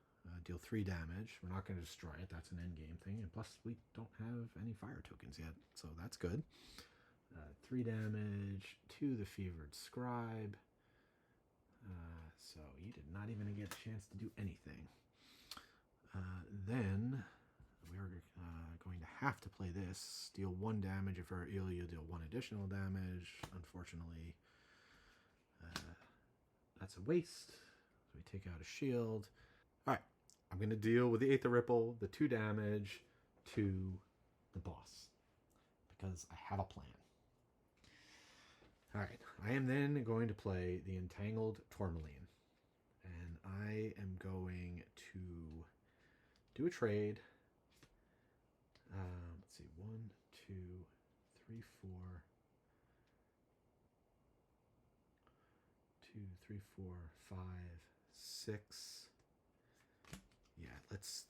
Deal 3 damage. We're not going to destroy it. That's an endgame thing. And plus, we don't have any fire tokens yet, so that's good. 3 damage to the Fevered Scribe. So you did not even get a chance to do anything. Then we're going to have to play this. Deal 1 damage. If you're Ilya, you deal 1 additional damage. Unfortunately, that's a waste. So we take out a shield. All right, I'm going to deal with the Aether Ripple, the 2 damage to the boss, because I have a plan. All right, I am then going to play the Entangled Tourmaline, and I am going to do a trade. Let's see, 1, 2, 3, 4. 2, 3, 4, 5, 6. Yeah, let's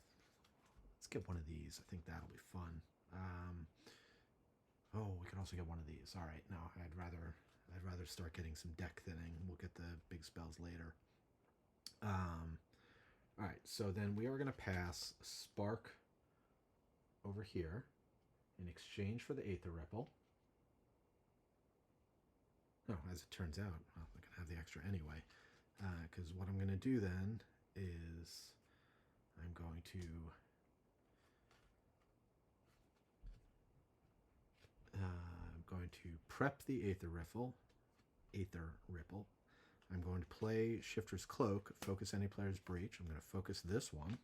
get one of these. I think that'll be fun. Oh, we can also get one of these. All right, no, I'd rather start getting some deck thinning. We'll get the big spells later. All right, so then we are going to pass Spark over here in exchange for the Aether Ripple. No, as it turns out, well, I can have the extra anyway. Because what I'm going to do then is I'm going to prep the Aether Ripple. I'm going to play Shifter's Cloak, focus any player's breach. I'm going to focus this one.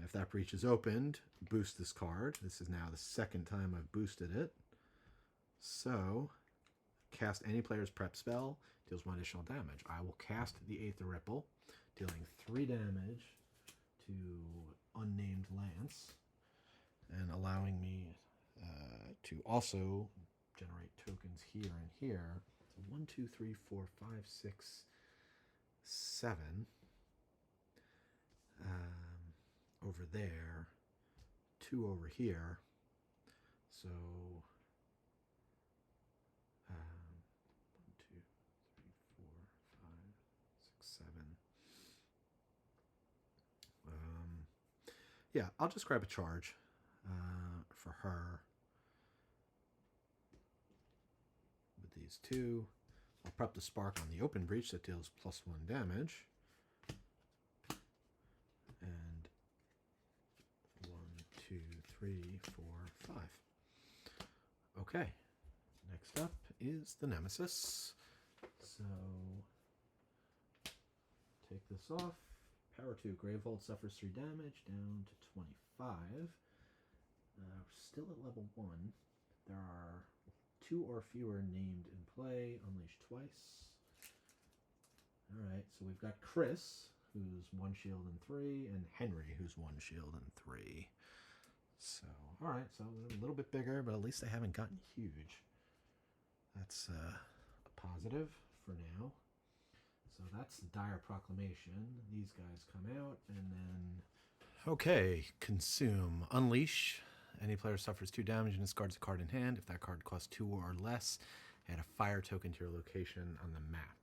If that breach is opened, boost this card. This is now the 2nd time I've boosted it. So, cast any player's prep spell, deals 1 additional damage. I will cast the Aether Ripple, dealing 3 damage to unnamed Lance, and allowing me to also generate tokens here and here. So 1, 2, 3, 4, 5, 6, 7. Over there, 2 over here. So 1, 2, 3, 4, 5, 6, 7. Yeah, I'll just grab a charge for her with these 2. I'll prep the Spark on the open breach that deals +1 damage. And 1, 2, 3, 4, 5. Okay. Next up is the Nemesis. So take this off. Power 2. Gravehold suffers 3 damage, down to 25. We're still at level 1. There are 2 or fewer named in play. Unleash twice. Alright, so we've got Chris, who's 1 shield and 3, and Henry, who's 1 shield and 3. So, alright, so a little bit bigger, but at least they haven't gotten huge. That's a positive for now. So that's the Dire Proclamation. These guys come out, and then... Okay, consume. Unleash. Any player suffers 2 damage and discards a card in hand. If that card costs 2 or less, add a fire token to your location on the map.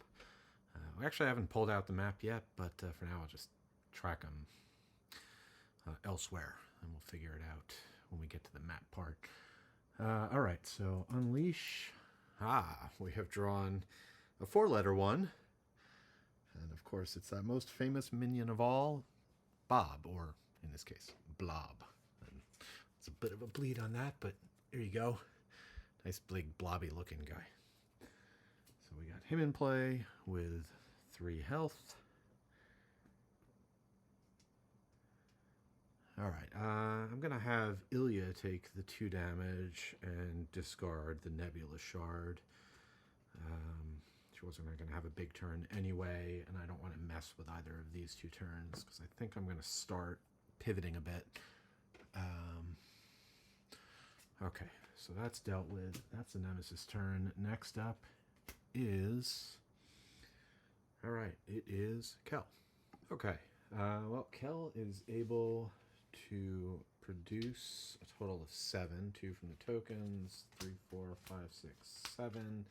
We actually haven't pulled out the map yet, but for now I'll just track them elsewhere, and we'll figure it out when we get to the map part. Alright, so Unleash. We have drawn a 4-letter one. And of course, it's that most famous minion of all, Bob, or in this case, Blob. And it's a bit of a bleed on that, but here you go. Nice big blobby looking guy. So we got him in play with 3 health. Alright, I'm going to have Ilya take the 2 damage and discard the Nebula Shard. She wasn't going to have a big turn anyway, and I don't want to mess with either of these 2 turns, because I think I'm going to start pivoting a bit. Okay, so that's dealt with. That's the Nemesis turn. Next up is... Alright, it is Kel. Okay, well, Kel is able to produce a total of 7, 2 from the tokens, 3, 4, 5, 6, 7.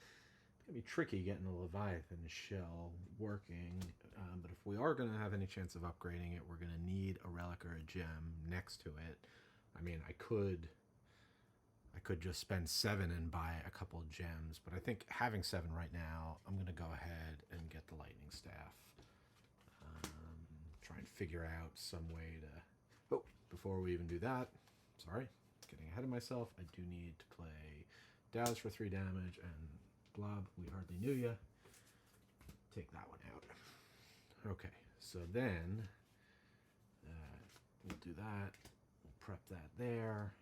It's going to be tricky getting the Leviathan shell working, but if we are going to have any chance of upgrading it, we're going to need a relic or a gem next to it. I mean, I could just spend 7 and buy a couple of gems, but I think having 7 right now, I'm going to go ahead and get the lightning staff. Try and figure out some way to... Oh, before we even do that, sorry, getting ahead of myself, I do need to play Dows for 3 damage, and Blob, we hardly knew ya. Take that one out. Okay, so then we'll do that. We'll prep that there.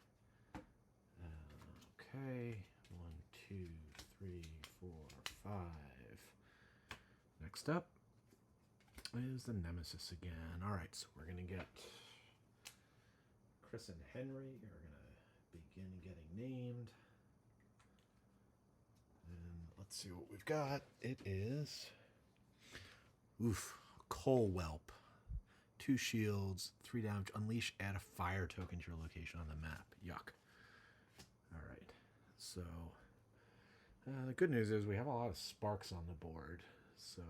Okay, 1, 2, 3, 4, 5. Next up is the Nemesis again. Alright, so we're going to get Chris and Henry are going to begin getting named. And let's see what we've got. It is... Coal Whelp. 2 shields, 3 damage. Unleash, add a fire token to your location on the map. Yuck. Alright, so... the good news is we have a lot of sparks on the board, so...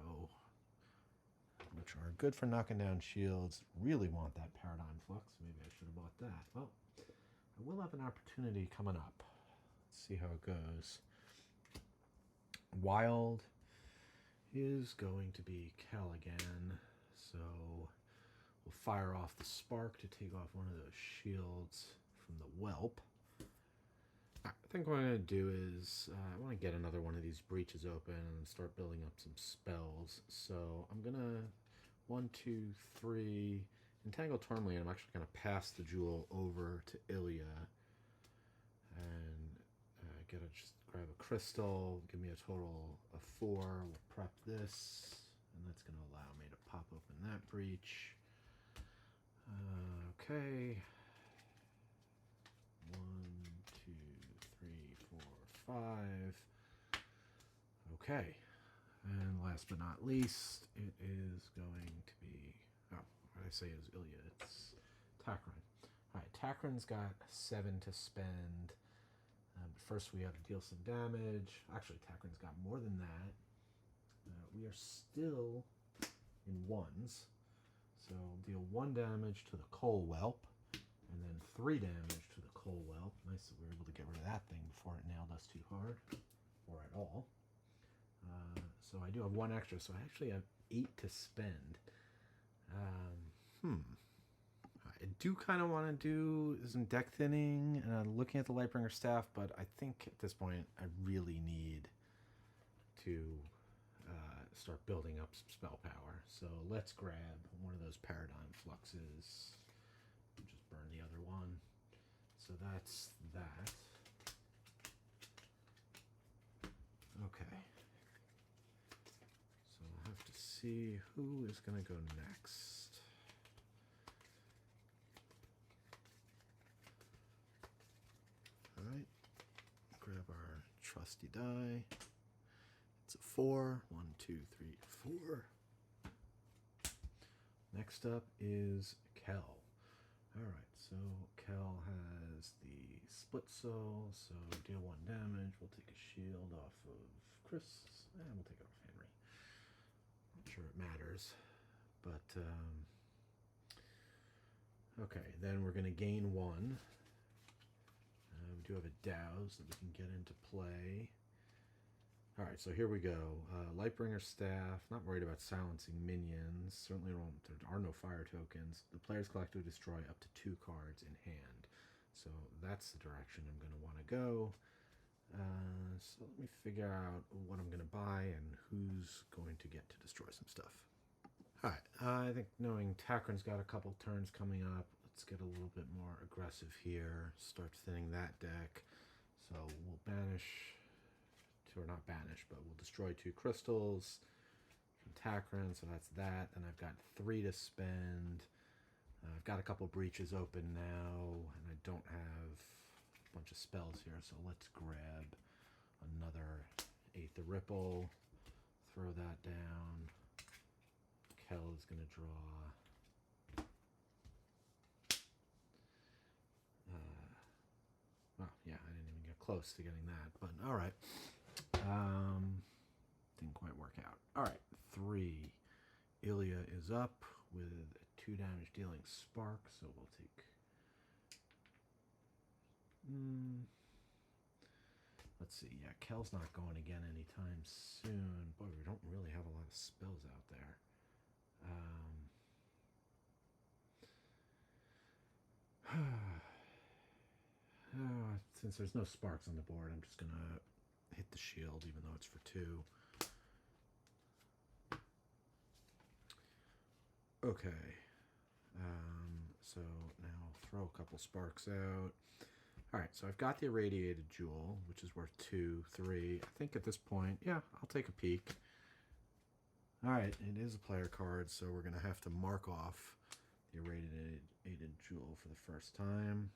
which are good for knocking down shields. Really want that Paradigm Flux. Maybe I should have bought that. Well, I will have an opportunity coming up. Let's see how it goes. Wild is going to be Kel again, so we'll fire off the spark to take off one of those shields from the whelp. I think what I'm going to do is I want to get another one of these breaches open and start building up some spells. So I'm going to 1, 2, 3 Entangle Tourmaline. I'm actually going to pass the jewel over to Ilya and just grab a crystal, give me a total of 4. We'll prep this, and that's going to allow me to pop open that breach. Okay. 1, 2, 3, 4, 5. Okay. And last but not least, it is going to be... Oh, what I say is Ilya. It's Takran. Alright, Takran's got 7 to spend. First we have to deal some damage. Actually, Takran's got more than that. We are still in 1s. So deal 1 damage to the Coal Whelp, and then 3 damage to the Coal Whelp. Nice that we were able to get rid of that thing before it nailed us too hard, or at all. So I do have 1 extra, so I actually have 8 to spend. I do kind of want to do some deck thinning, looking at the Lightbringer staff, but I think at this point I really need to start building up some spell power. So let's grab one of those Paradigm Fluxes and just burn the other one. So that's that. Okay. So I'll have to see who is going to go next. Alright, grab our trusty die. It's a 4. 1, 2, 3, 4. Next up is Kel. So Kel has the split soul, so deal 1 damage. We'll take a shield off of Chris, and we'll take it off Henry. Not sure it matters, but okay. Then we're going to gain 1. We do have a douse that we can get into play. All right, so here we go. Lightbringer Staff. Not worried about silencing minions. Certainly don't. There are no fire tokens. The players collectively destroy up to 2 cards in hand. So that's the direction I'm going to want to go. So let me figure out what I'm going to buy and who's going to get to destroy some stuff. All right, I think knowing Takran's got a couple turns coming up, let's get a little bit more aggressive here. Start thinning that deck. So we'll banish. Or not banish, but we'll destroy 2 crystals from Takran, so that's that. And I've got 3 to spend. I've got a couple breaches open now, and I don't have a bunch of spells here, so let's grab another Eighth of Ripple, throw that down. Kel is going to draw. Well, yeah, I didn't even get close to getting that, but all right. Didn't quite work out. All right, 3. Ilya is up with a 2 damage dealing spark, so we'll take. Let's see. Yeah, Kel's not going again anytime soon. Boy, we don't really have a lot of spells out there. Since there's no sparks on the board, I'm just gonna hit the shield, even though it's for 2. Okay. So now throw a couple sparks out. All right, so I've got the Irradiated Jewel, which is worth 2, 3. I think at this point, yeah, I'll take a peek. All right, it is a player card, so we're going to have to mark off the Irradiated Jewel for the first time.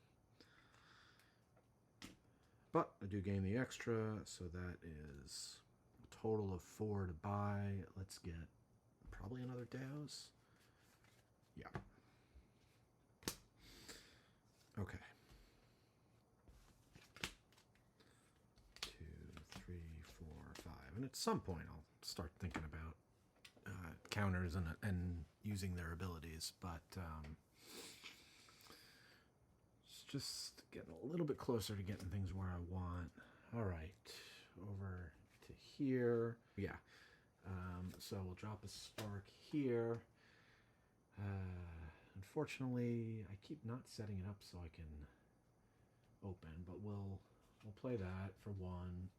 But I do gain the extra, so that is a total of 4 to buy. Let's get probably another douse. Yeah. Okay. 2, 3, 4, 5. And at some point I'll start thinking about counters and using their abilities, but it's just getting a little bit closer to getting things where I want. All right, over to here. Yeah. So we'll drop a spark here. Unfortunately, I keep not setting it up so I can open, but we'll play that for 1.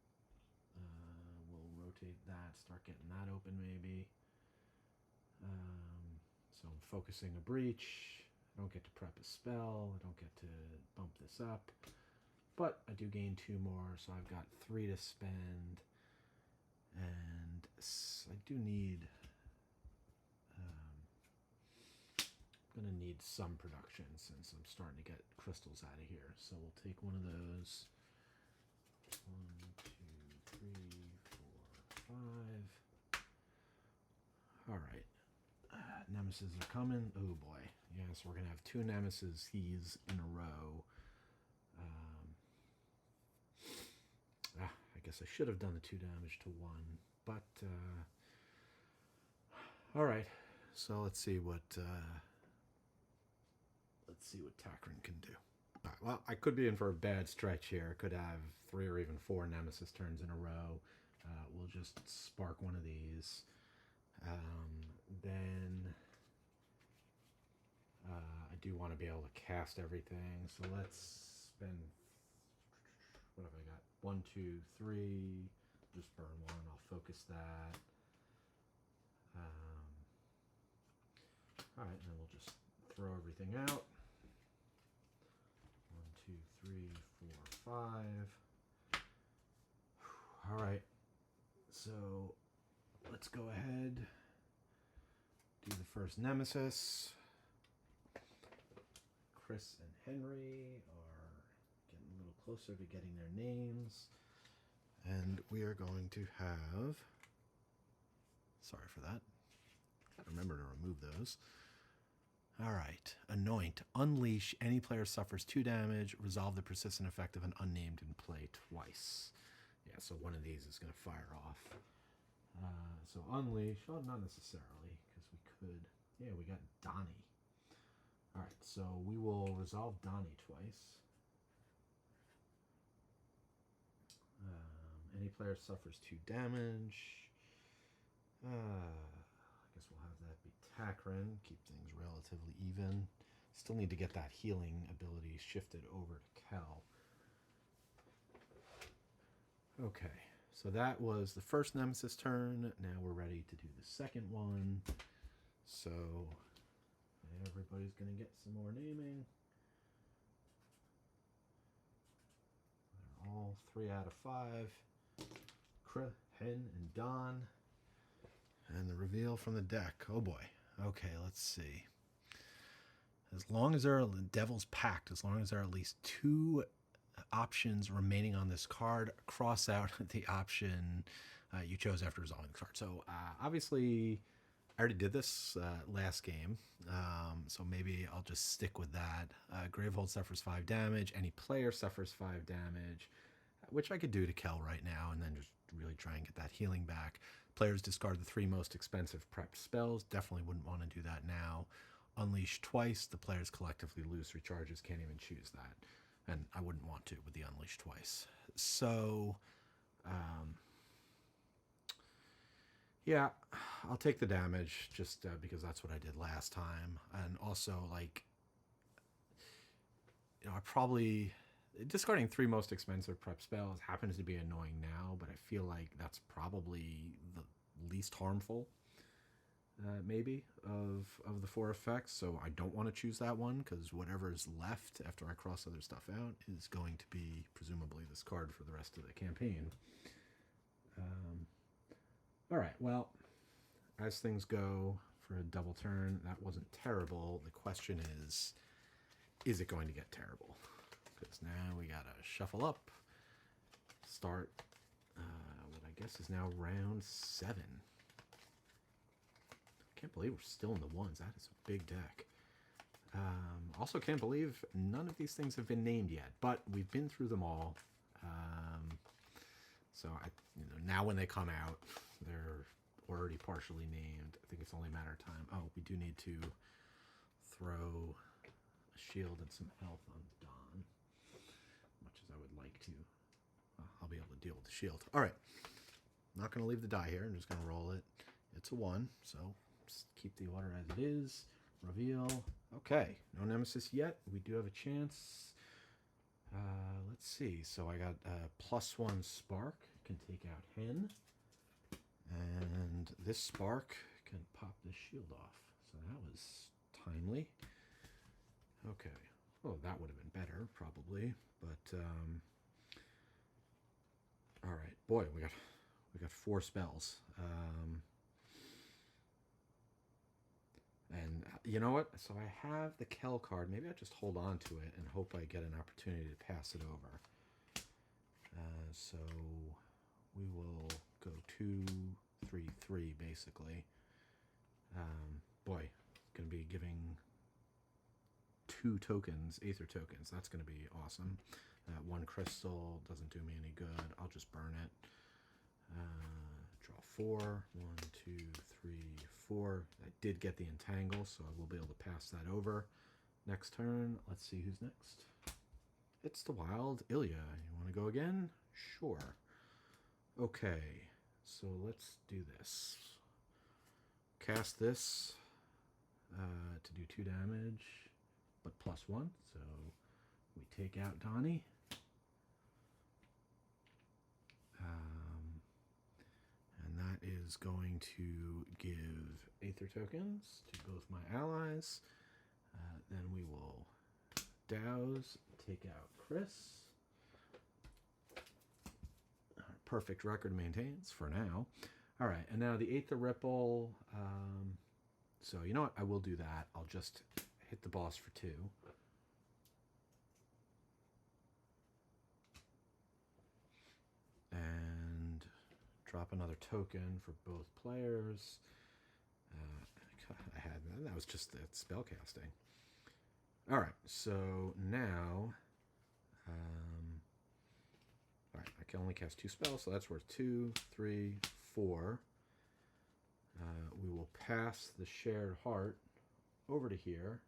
We'll rotate that, start getting that open maybe. So I'm focusing a breach. I don't get to prep a spell. I don't get to bump this up. But I do gain 2 more, so I've got 3 to spend. And I do need... I'm going to need some production since I'm starting to get crystals out of here. So we'll take one of those. 1, 2, 3, 4, 5. All right. Nemesis are coming. Oh boy. Yeah, so we're going to have 2 Nemesis he's in a row. I guess I should have done the 2 damage to 1. But, all right. So let's see what Takran can do. All right, well, I could be in for a bad stretch here. I could have 3 or even 4 Nemesis turns in a row. We'll just spark one of these. Then I do want to be able to cast everything. So let's spend, what have I got? 1, 2, 3. Just burn 1. I'll focus that. All right, and then we'll just throw everything out. 1, 2, 3, 4, 5. All right, so let's go ahead, do the first Nemesis. Chris and Henry are getting a little closer to getting their names, and we are going to have, sorry for that, gotta remember to remove those. All right. Anoint. Unleash. Any player suffers 2 damage. Resolve the persistent effect of an unnamed in play twice. Yeah, so one of these is going to fire off. So unleash. Well, not necessarily, because we could. Yeah, we got Donnie. All right, so we will resolve Donnie twice. Any player suffers 2 damage. I guess we'll have that be Takran. Keep things relatively even. Still need to get that healing ability shifted over to Kel. Okay, so that was the first Nemesis turn. Now we're ready to do the second one. So everybody's going to get some more naming. They're all 3 out of 5. Hen and Don. And the reveal from the deck. Oh boy. Okay, let's see. As long as there are Devil's Pact, as long as there are at least 2 options remaining on this card, cross out the option you chose after resolving the card. So obviously, I already did this last game, so maybe I'll just stick with that. Gravehold suffers 5 damage. Any player suffers 5 damage, which I could do to Kel right now, and then just really try and get that healing back. Players discard the 3 most expensive prepped spells. Definitely wouldn't want to do that now. Unleash twice. The players collectively lose recharges. Can't even choose that. And I wouldn't want to with the unleash twice. So, yeah, I'll take the damage just because that's what I did last time. And also, like, I probably... Discarding 3 most expensive prep spells happens to be annoying now, but I feel like that's probably the least harmful, maybe, of the 4 effects. So I don't want to choose that one, because whatever's left after I cross other stuff out is going to be presumably this card for the rest of the campaign. All right, well, as things go for a double turn, that wasn't terrible. The question is it going to get terrible? Because now we gotta shuffle up, start what I guess is now round 7. Can't believe we're still in the ones. That is a big deck. Also can't believe none of these things have been named yet, but we've been through them all. So now when they come out, they're already partially named. I think it's only a matter of time. Oh, we do need to throw a shield and some health on Don. Much as I would like to. I'll be able to deal with the shield. All right. I'm not going to leave the die here. I'm just going to roll it. It's a 1, so just keep the order as it is. Reveal. Okay. No Nemesis yet. We do have a chance. Let's see. So I got +1 Spark. Can take out Hen. And this Spark can pop this shield off. So that was timely. Okay. Oh, that would have been better, probably. But, all right. Boy, we got 4 spells. And you know what? So I have the Kel card. Maybe I just hold on to it and hope I get an opportunity to pass it over. So we will go 2, 3, 3, basically. Boy, going to be giving 2 tokens, Aether tokens. That's going to be awesome. 1 crystal doesn't do me any good. I'll just burn it. Draw 4. 1, 2, 3, 4. I did get the entangle, so I will be able to pass that over. Next turn, let's see who's next. It's the wild Ilya. You want to go again? Sure. Okay, so let's do this. Cast this to do 2 damage, but +1. So we take out Donnie. And that is going to give Aether tokens to both my allies. Then we will douse, take out Chris. Perfect record maintains for now. All right, and now the Aether Ripple. So you know what? I will do that. I'll just hit the boss for 2. And drop another token for both players. I had And that was just the spell casting. All right, so now, all right, I can only cast 2 spells, so that's worth 2, 3, 4. We will pass the shared heart over to here.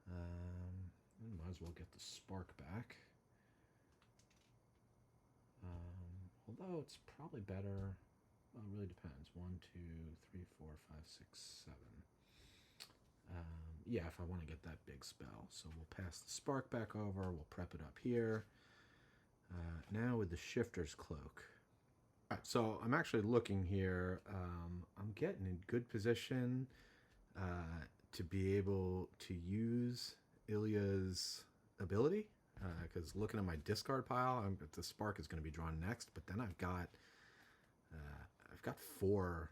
Might as well get the spark back. Although it's probably better. Well, it really depends. 1, 2, 3, 4, 5, 6, 7. Yeah, if I want to get that big spell. So we'll pass the spark back over. We'll prep it up here. Now with the shifter's cloak. All right, so I'm actually looking here. I'm getting in good position to be able to use Ilya's ability. Because looking at my discard pile, the spark is going to be drawn next. But then I've got 4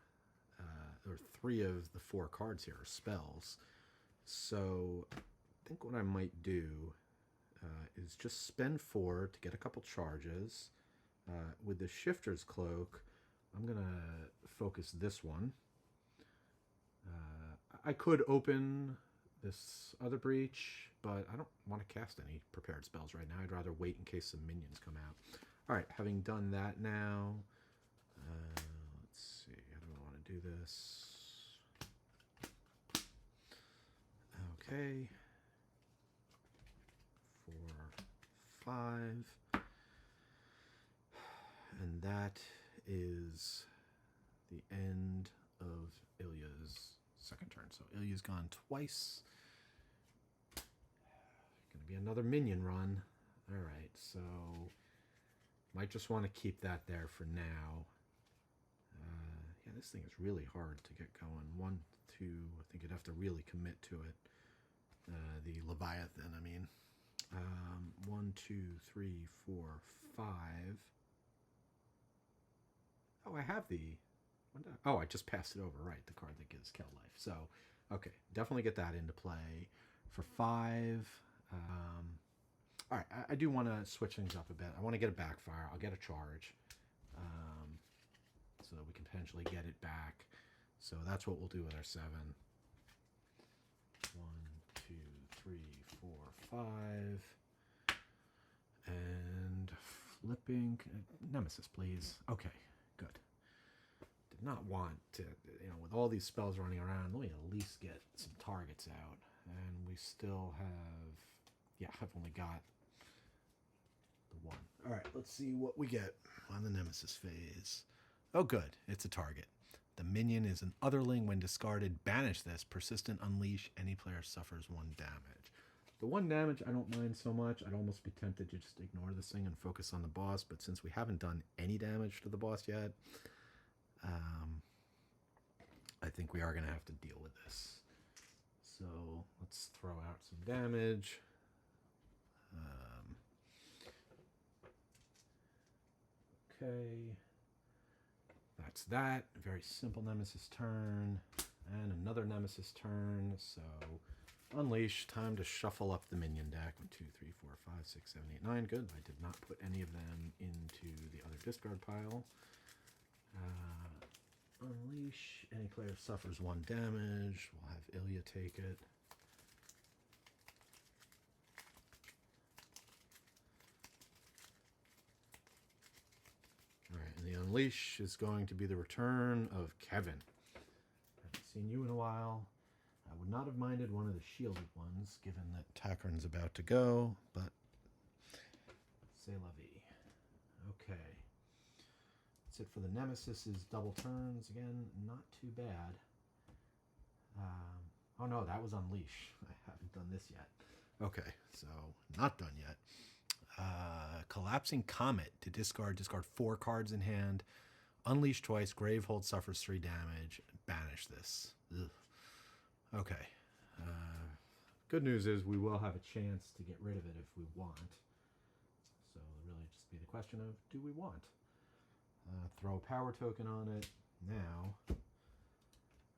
or 3 of the 4 cards here are spells. So I think what I might do is just spend 4 to get a couple charges. With the shifter's cloak, I'm going to focus this one. I could open this other breach, but I don't want to cast any prepared spells right now. I'd rather wait in case some minions come out. All right, having done that now, let's see, how do I want to do this? Okay, 4, 5, and that is the end of Ilya's second turn. So Ilya's gone twice. Gonna be another minion run. All right, so might just want to keep that there for now. Yeah, this thing is really hard to get going. 1, 2, I think you'd have to really commit to it. The Leviathan, I mean. 1, 2, 3, 4, 5. Oh, I have the... Oh, I just passed it over, right, the card that gives Kel life. So, okay, definitely get that into play. For 5, all right, I do want to switch things up a bit. I want to get a backfire. I'll get a charge so that we can potentially get it back. So that's what we'll do with our 7. 1, 2, 3, 4, 5. And flipping... Nemesis, please. Okay, good. Did not want to, with all these spells running around, let me at least get some targets out. And we still have, yeah, I've only got the 1. All right, let's see what we get on the Nemesis phase. Oh, good, it's a target. The minion is an otherling. When discarded, banish this. Persistent unleash. Any player suffers 1 damage. The 1 damage I don't mind so much. I'd almost be tempted to just ignore this thing and focus on the boss, but since we haven't done any damage to the boss yet, I think we are going to have to deal with this. So let's throw out some damage. Okay. That's that. Very simple Nemesis turn. And another Nemesis turn. So unleash. Time to shuffle up the minion deck. 1, 2, 3, 4, 5, 6, 7, 8, 9. Good. I did not put any of them into the other discard pile. Unleash. Any player suffers 1 damage. We'll have Ilya take it. Alright, and the unleash is going to be the return of Kevin. Haven't seen you in a while. I would not have minded one of the shielded ones, given that Takern's about to go, but c'est la vie. Okay. That's it for the Nemesis' double turns. Again, not too bad. Oh no, that was Unleash. I haven't done this yet. Okay, so not done yet. Collapsing Comet to discard 4 cards in hand. Unleash twice. Gravehold suffers 3 damage. Banish this. Ugh. Okay. Good news is we will have a chance to get rid of it if we want. So it'll really just be the question of, do we want? Throw a power token on it now.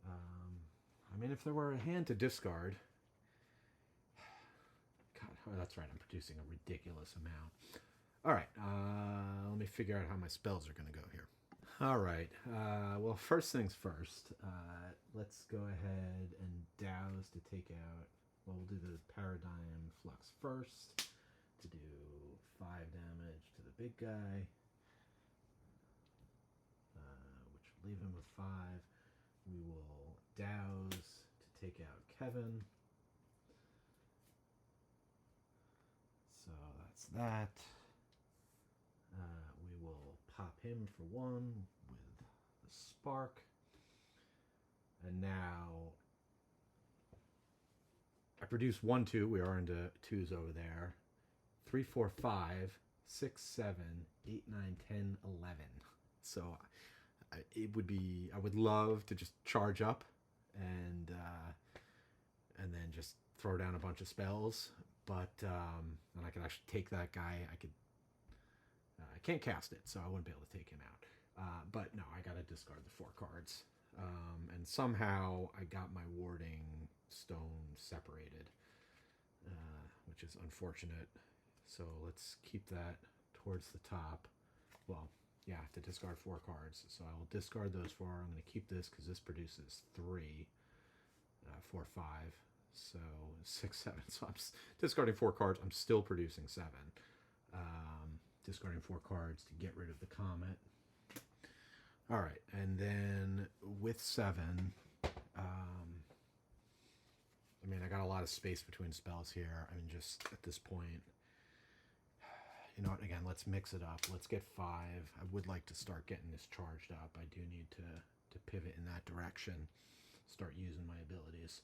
I mean, if there were a hand to discard... God, oh, that's right, I'm producing a ridiculous amount. All right, let me figure out how my spells are going to go here. All right. Well, first things first. Let's go ahead and douse to take out. Well, we'll do the Paradigm Flux first to do 5 damage to the big guy, which will leave him with 5. We will douse to take out Kevin. So that's that. We will pop him for 1 with the spark. And now I produce 1, 2. We are into 2s over there. 3, 4, 5, 6, 7, 8, 9, 10, 11. So it would be, I would love to just charge up and then just throw down a bunch of spells. But and I could actually take that guy. I can't cast it, so I wouldn't be able to take him out. But no, I gotta discard the 4 cards. And somehow I got my warding stone separated, which is unfortunate. So let's keep that towards the top. Well, yeah, to discard 4 cards. So I will discard those 4. I'm going to keep this because this produces 3, 4, 5. So 6, 7. So I'm discarding 4 cards. I'm still producing 7. Discarding 4 cards to get rid of the comet. All right, and then with 7, I mean, I got a lot of space between spells here. I mean, just at this point, you know what, again, let's mix it up. Let's get 5. I would like to start getting this charged up. I do need to pivot in that direction, start using my abilities.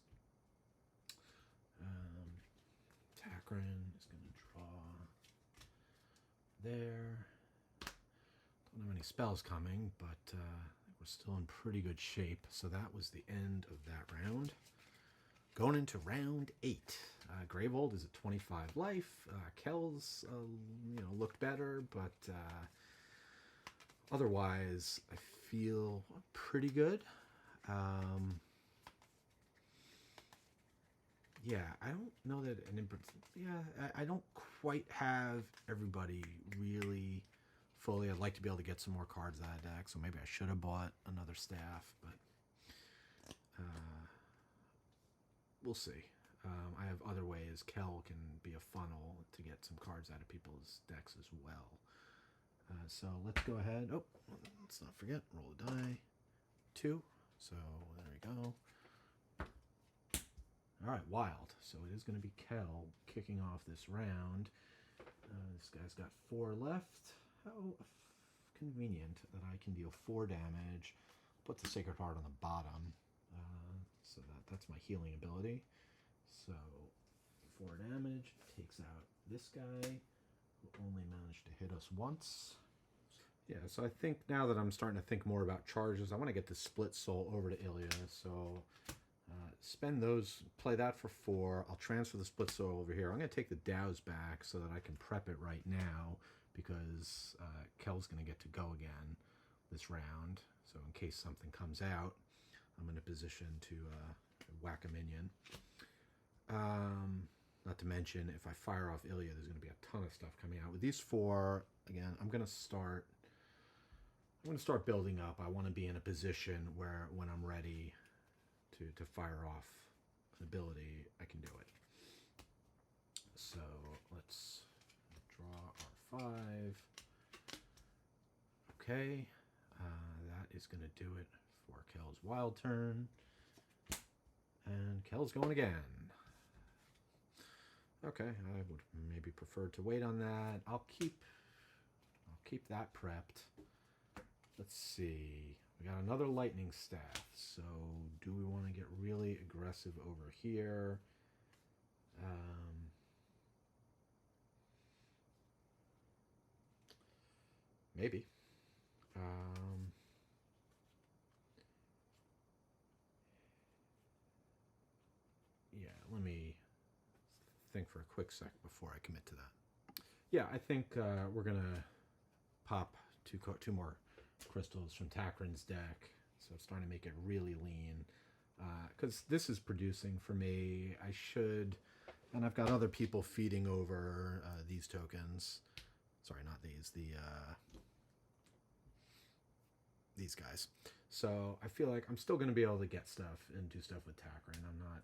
Takrin is going to draw there. Don't have any spells coming, but we're still in pretty good shape. So that was the end of that round. Going into round 8. Gravehold is at 25 life. Kel's, looked better, but otherwise I feel pretty good. Yeah, I don't know that I don't quite have everybody really fully. I'd like to be able to get some more cards out of deck, so maybe I should have bought another staff, but we'll see. I have other ways. Kel can be a funnel to get some cards out of people's decks as well. So let's go ahead. Oh, let's not forget, roll a die. 2. So there we go. All right, wild. So it is going to be Kel kicking off this round. This guy's got 4 left. How convenient that I can deal 4 damage. Put the Sacred Heart on the bottom. So that's my healing ability. So 4 damage takes out this guy, who only managed to hit us once. Yeah, so I think now that I'm starting to think more about charges, I want to get the Split Soul over to Ilya. So spend those, play that for 4. I'll transfer the Split Soul over here. I'm going to take the Dows back so that I can prep it right now, because Kel's going to get to go again this round. So in case something comes out, I'm in a position to whack a minion. Not to mention, if I fire off Ilya, there's going to be a ton of stuff coming out. With these 4, again, I'm going to start building up. I want to be in a position where when I'm ready to fire off an ability, I can do it. So let's draw our 5. Okay, that is going to do it for Kel's wild turn. And Kel's going again. Okay, I would maybe prefer to wait on that. I'll keep that prepped. Let's see. We got another lightning staff. So do we want to get really aggressive over here? Maybe. Yeah, let me think for a quick sec before I commit to that. Yeah, I think we're gonna pop two more crystals from Takrin's deck, so it's starting to make it really lean. Because this is producing for me. I should, and I've got other people feeding over these tokens. Sorry, not these. these guys. So I feel like I'm still going to be able to get stuff and do stuff with Takrin. I'm not,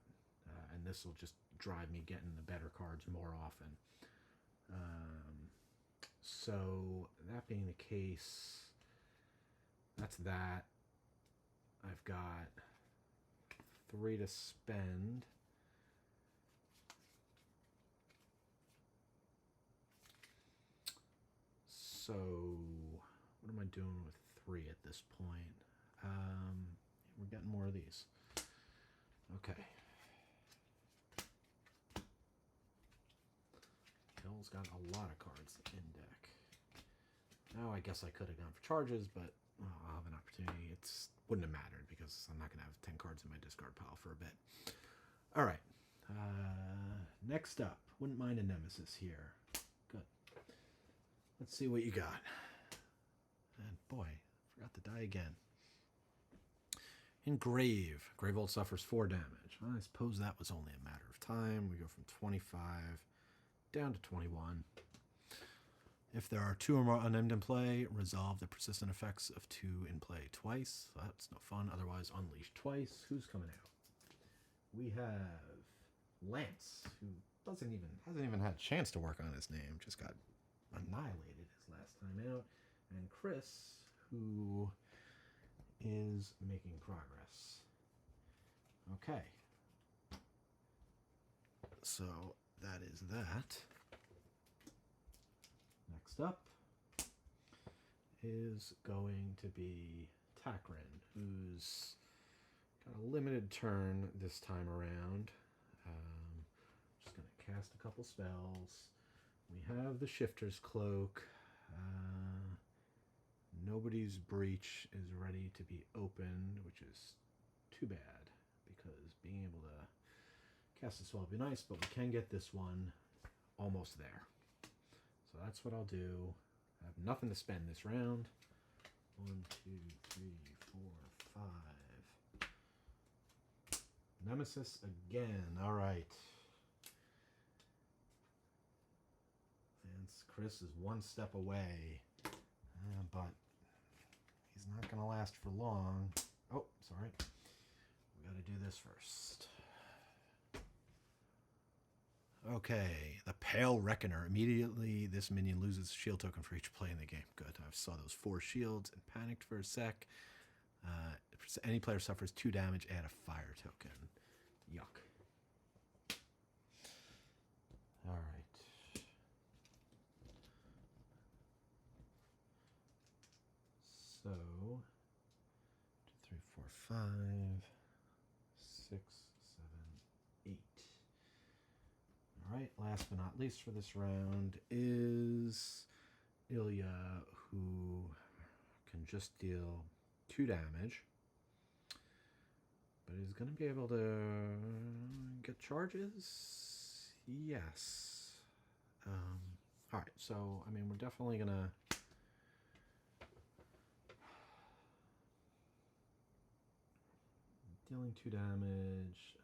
and this will just drive me getting the better cards more often. So that being the case, that's that. I've got 3 to spend. So what am I doing with 3 at this point? We're getting more of these. Okay. Bill's got a lot of cards in deck. Now I guess I could have gone for charges, but I'll have an opportunity. It wouldn't have mattered because I'm not going to have 10 cards in my discard pile for a bit. All right. Next up, wouldn't mind a nemesis here. Good. Let's see what you got. And boy, forgot to die again. Gravehold suffers 4 damage. Well, I suppose that was only a matter of time. We go from 25 down to 21. If there are 2 or more unnamed in play, resolve the persistent effects of 2 in play twice. That's no fun. Otherwise, unleash twice. Who's coming out? We have Lance, who hasn't even had a chance to work on his name. Just got annihilated his last time out. And Chris, who is making progress. Okay. So that is that. Next up is going to be Takrin, who's got a limited turn this time around. Just going to cast a couple spells. We have the Shifter's Cloak. Nobody's Breach is ready to be opened, which is too bad, because being able to cast a spell would be nice, but we can get this one almost there. So that's what I'll do. I have nothing to spend this round. 1, 2, 3, 4, 5. Nemesis again. All right. And Chris is 1 step away, but he's not going to last for long. Oh, sorry. We got to do this first. Okay, the Pale Reckoner. Immediately, this minion loses a shield token for each play in the game. Good. I saw those 4 shields and panicked for a sec. Any player suffers 2 damage, add a fire token. Yuck. All right. So, 2, 3, 4, 5, 6, 7, 8. All right, last but not least for this round is Ilya, who can just deal 2 damage, but is going to be able to get charges. Yes. All right, so I mean, we're definitely going to dealing 2 damage.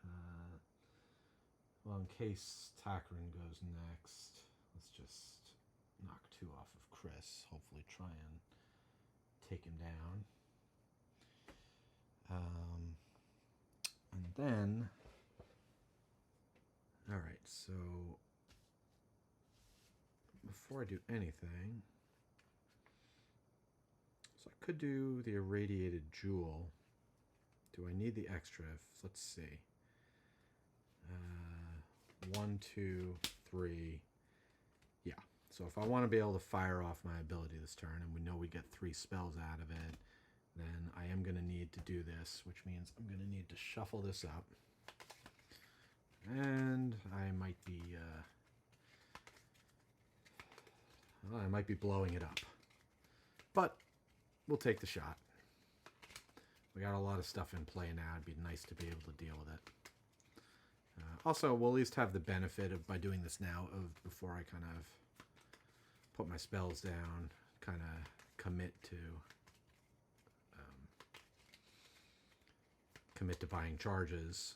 Well, in case Takrin goes next, let's just knock 2 off of Chris. Hopefully try and take him down. And then, all right, so before I do anything, so I could do the Irradiated Jewel. Do I need the extra? Let's see. 1, 2, 3. Yeah. So if I want to be able to fire off my ability this turn, and we know we get 3 spells out of it, then I am going to need to do this, which means I'm going to need to shuffle this up. And I might be blowing it up. But we'll take the shot. We got a lot of stuff in play now. It'd be nice to be able to deal with it. Also, we'll at least have the benefit of, by doing this now, of before I kind of put my spells down, kind of commit to buying charges,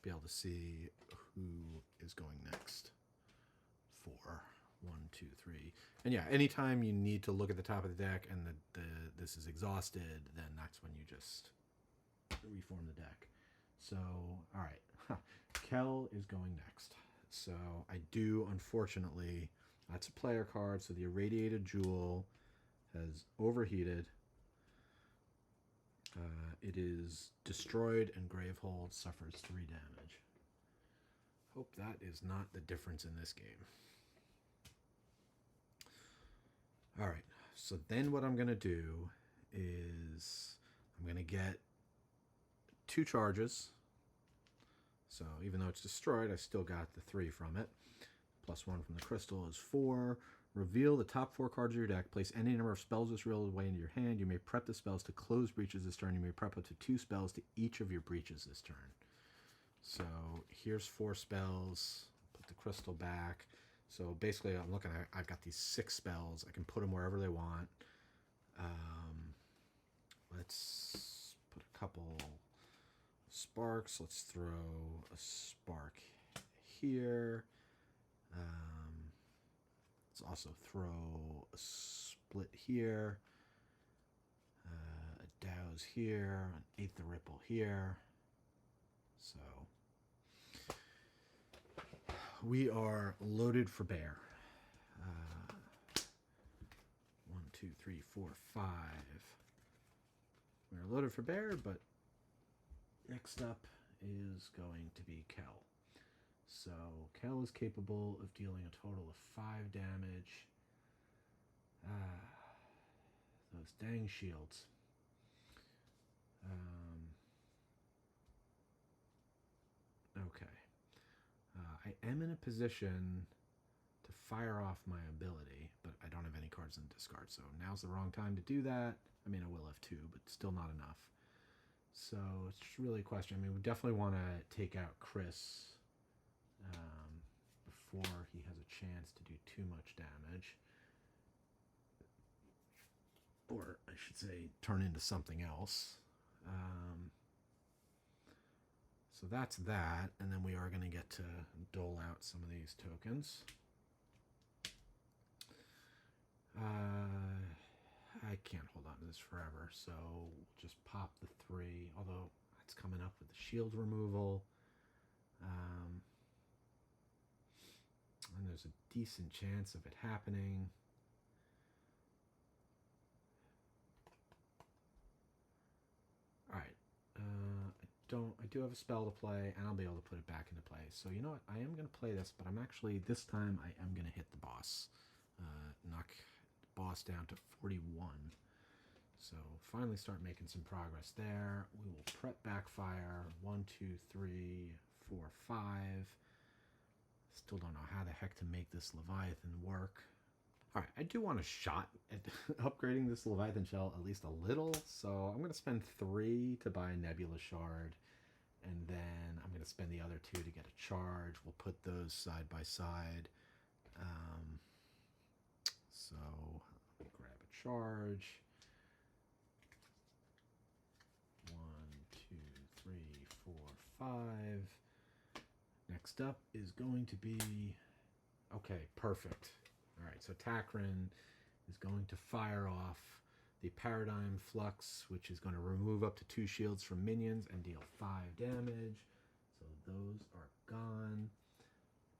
be able to see who is going next. 4, 1, 2, 3, and yeah, anytime you need to look at the top of the deck and this is exhausted, then that's when you just reform the deck. So, all right. Kel is going next. So I do, unfortunately, that's a player card, so the Irradiated Jewel has overheated. It is destroyed, and Gravehold suffers 3 damage. Hope that is not the difference in this game. All right, so then what I'm going to do is I'm going to get 2 charges. So even though it's destroyed, I still got the 3 from it. +1 from the crystal is 4. Reveal the top 4 cards of your deck. Place any number of spells this real away into your hand. You may prep the spells to close breaches this turn. You may prep up to 2 spells to each of your breaches this turn. So here's 4 spells. Put the crystal back. So basically, I'm looking at, I've got these 6 spells. I can put them wherever they want. Let's put a couple sparks. Let's throw a spark here. Let's also throw a split here, a Dow's here, an 8th Ripple here. So we are loaded for bear. 1, 2, 3, 4, 5. We're loaded for bear, but next up is going to be Kel. So Kel is capable of dealing a total of 5 damage. Those dang shields. Okay. I am in a position to fire off my ability, but I don't have any cards in the discard, so now's the wrong time to do that. I mean, I will have 2, but still not enough. So it's just really a question. I mean, we definitely want to take out Chris before he has a chance to do too much damage. Or I should say, turn into something else. So that's that, and then we are going to get to dole out some of these tokens. I can't hold on to this forever, so we'll just pop the 3, although it's coming up with the shield removal. And there's a decent chance of it happening. All right. I do have a spell to play, and I'll be able to put it back into play. So you know what? I am going to play this, but I'm actually, this time, I am going to hit the boss. Knock the boss down to 41. So finally start making some progress there. We will prep backfire. 1, 2, 3, 4, 5. Still don't know how the heck to make this Leviathan work. All right, I do want a shot at upgrading this Leviathan shell at least a little, so I'm going to spend 3 to buy a Nebula Shard, and then I'm going to spend the other 2 to get a charge. We'll put those side by side. So I'll grab a charge. 1, 2, 3, 4, 5. Next up is going to be, okay, perfect. All right, so Takrin is going to fire off the Paradigm Flux, which is going to remove up to 2 shields from minions and deal 5 damage. So those are gone.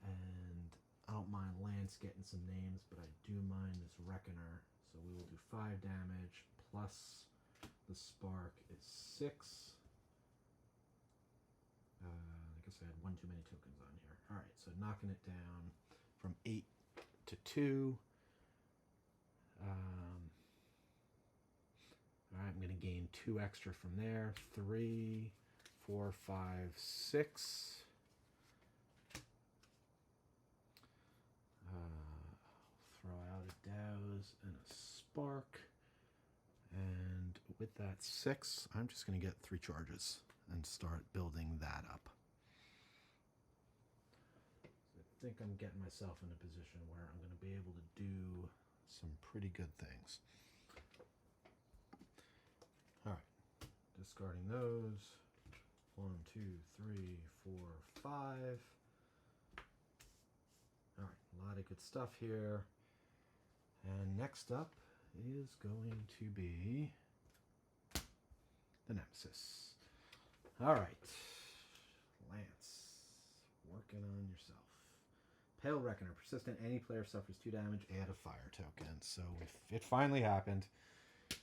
And I don't mind Lance getting some names, but I do mind this Reckoner. So we will do 5 damage, plus the Spark is 6. I guess I had 1 too many tokens on here. All right, so knocking it down from 8 to 2. All right, I'm going to gain 2 extra from there. 3, 4, 5, 6. Throw out a Dow's and a Spark. And with that 6, I'm just going to get 3 charges and start building that up. So I think I'm getting myself in a position where I'm going to be able to do some pretty good things. All right, discarding those. 1, 2, 3, 4, 5. All right, a lot of good stuff here. And next up is going to be the Nemesis. All right. Lance, working on yourself. Pale Reckoner, persistent. Any player suffers 2 damage, add a fire token. So it finally happened.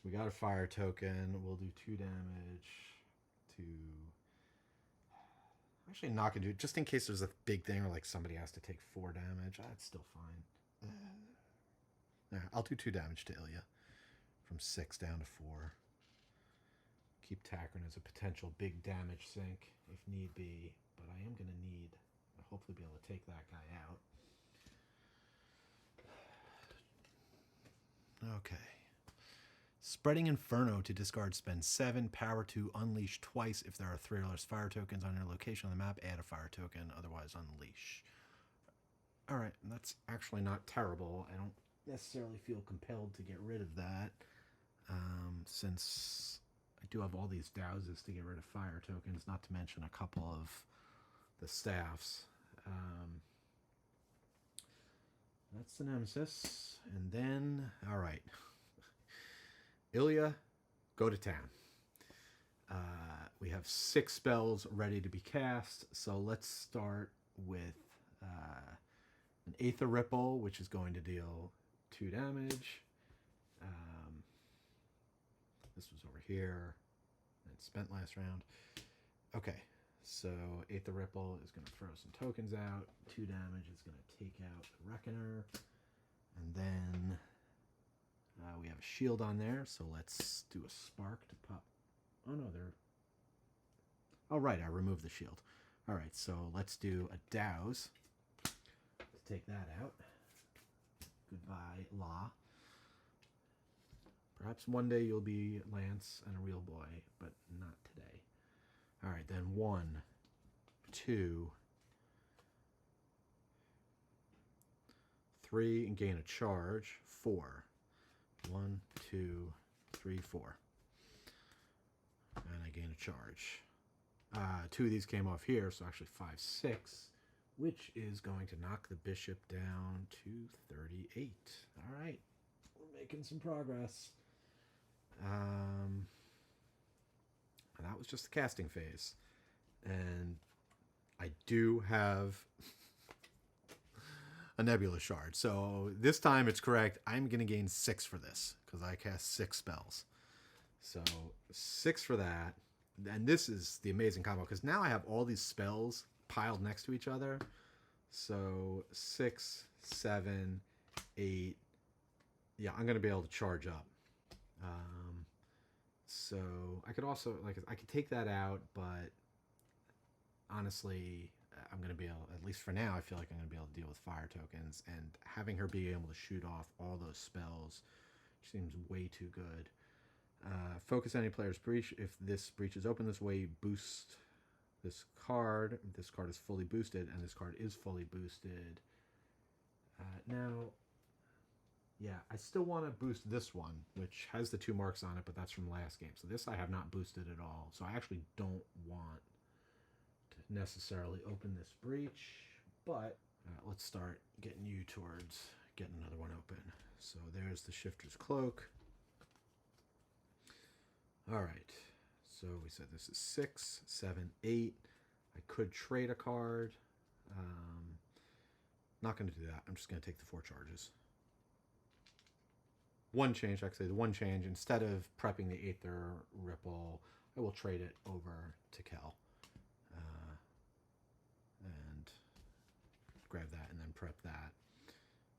We got a fire token. We'll do 2 damage to... Actually, not going to do it. Just in case there's a big thing or like somebody has to take 4 damage. That's still fine. I'll do 2 damage to Ilya. From 6 down to 4. Keep Takrin as a potential big damage sink if need be. But I am going to need... hopefully be able to take that guy out. Okay. Spreading Inferno to discard, spend 7, power 2, unleash twice if there are 3 or less fire tokens on your location on the map, add a fire token, otherwise unleash. Alright, that's actually not terrible. I don't necessarily feel compelled to get rid of that, since I do have all these douses to get rid of fire tokens, not to mention a couple of the staffs. That's the Nemesis. And then, all right. Ilya, go to town. We have 6 spells ready to be cast. So let's start with an Aether Ripple, which is going to deal 2 damage. This was over here. And spent last round. Okay. So Aether Ripple is going to throw some tokens out. 2 damage is going to take out the Reckoner. And then we have a shield on there. So let's do a Spark to pop. Oh, no, they're... Oh, right, I removed the shield. All right, so let's do a Douse to take that out. Goodbye, Law. Perhaps one day you'll be Lance and a real boy, but not today. All right, then 1, 2, 3, and gain a charge. 4. 1, 2, 3, 4. And I gain a charge. 2 of these came off here, so actually 5, 6, which is going to knock the bishop down to 38. All right, we're making some progress. That was just the casting phase. And I do have a Nebula Shard. So this time it's correct. I'm going to gain 6 for this because I cast 6 spells. So 6 for that. And this is the amazing combo because now I have all these spells piled next to each other. So 6, 7, 8. Yeah, I'm going to be able to charge up. So I could also, like, I could take that out, but honestly, I'm going to be able, at least for now, I feel like I'm going to be able to deal with fire tokens, and having her be able to shoot off all those spells seems way too good. Focus any player's breach. If this breach is open this way, boost this card. This card is fully boosted, and this card is fully boosted. Now, yeah, I still want to boost this one, which has the 2 marks on it, but that's from last game. So this I have not boosted at all. So I actually don't want to necessarily open this breach, but let's start getting you towards getting another one open. So there's the Shifter's Cloak. All right, so we said this is 6, 7, 8. I could trade a card. Not going to do that. I'm just going to take the 4 charges. One change, actually, the one change, instead of prepping the Aether Ripple, I will trade it over to Kel. And grab that and then prep that.